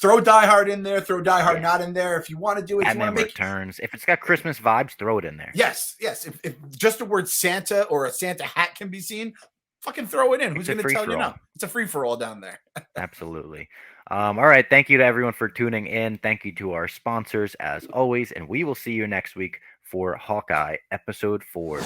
S2: Throw Die Hard in there. Throw Die Hard
S1: Yeah.
S2: not in there. If you want to do it, if you want
S1: Batman
S2: to make
S1: Returns. If it's got Christmas vibes, throw it in there.
S2: yes. If just the word Santa or a Santa hat can be seen, fucking throw it in. Who's
S1: It's a
S2: going to tell you
S1: free-for-all.
S2: no? It's a free for all down there.
S1: Absolutely. All right. Thank you to everyone for tuning in. Thank you to our sponsors, as always. And we will see you next week for Hawkeye episode 4.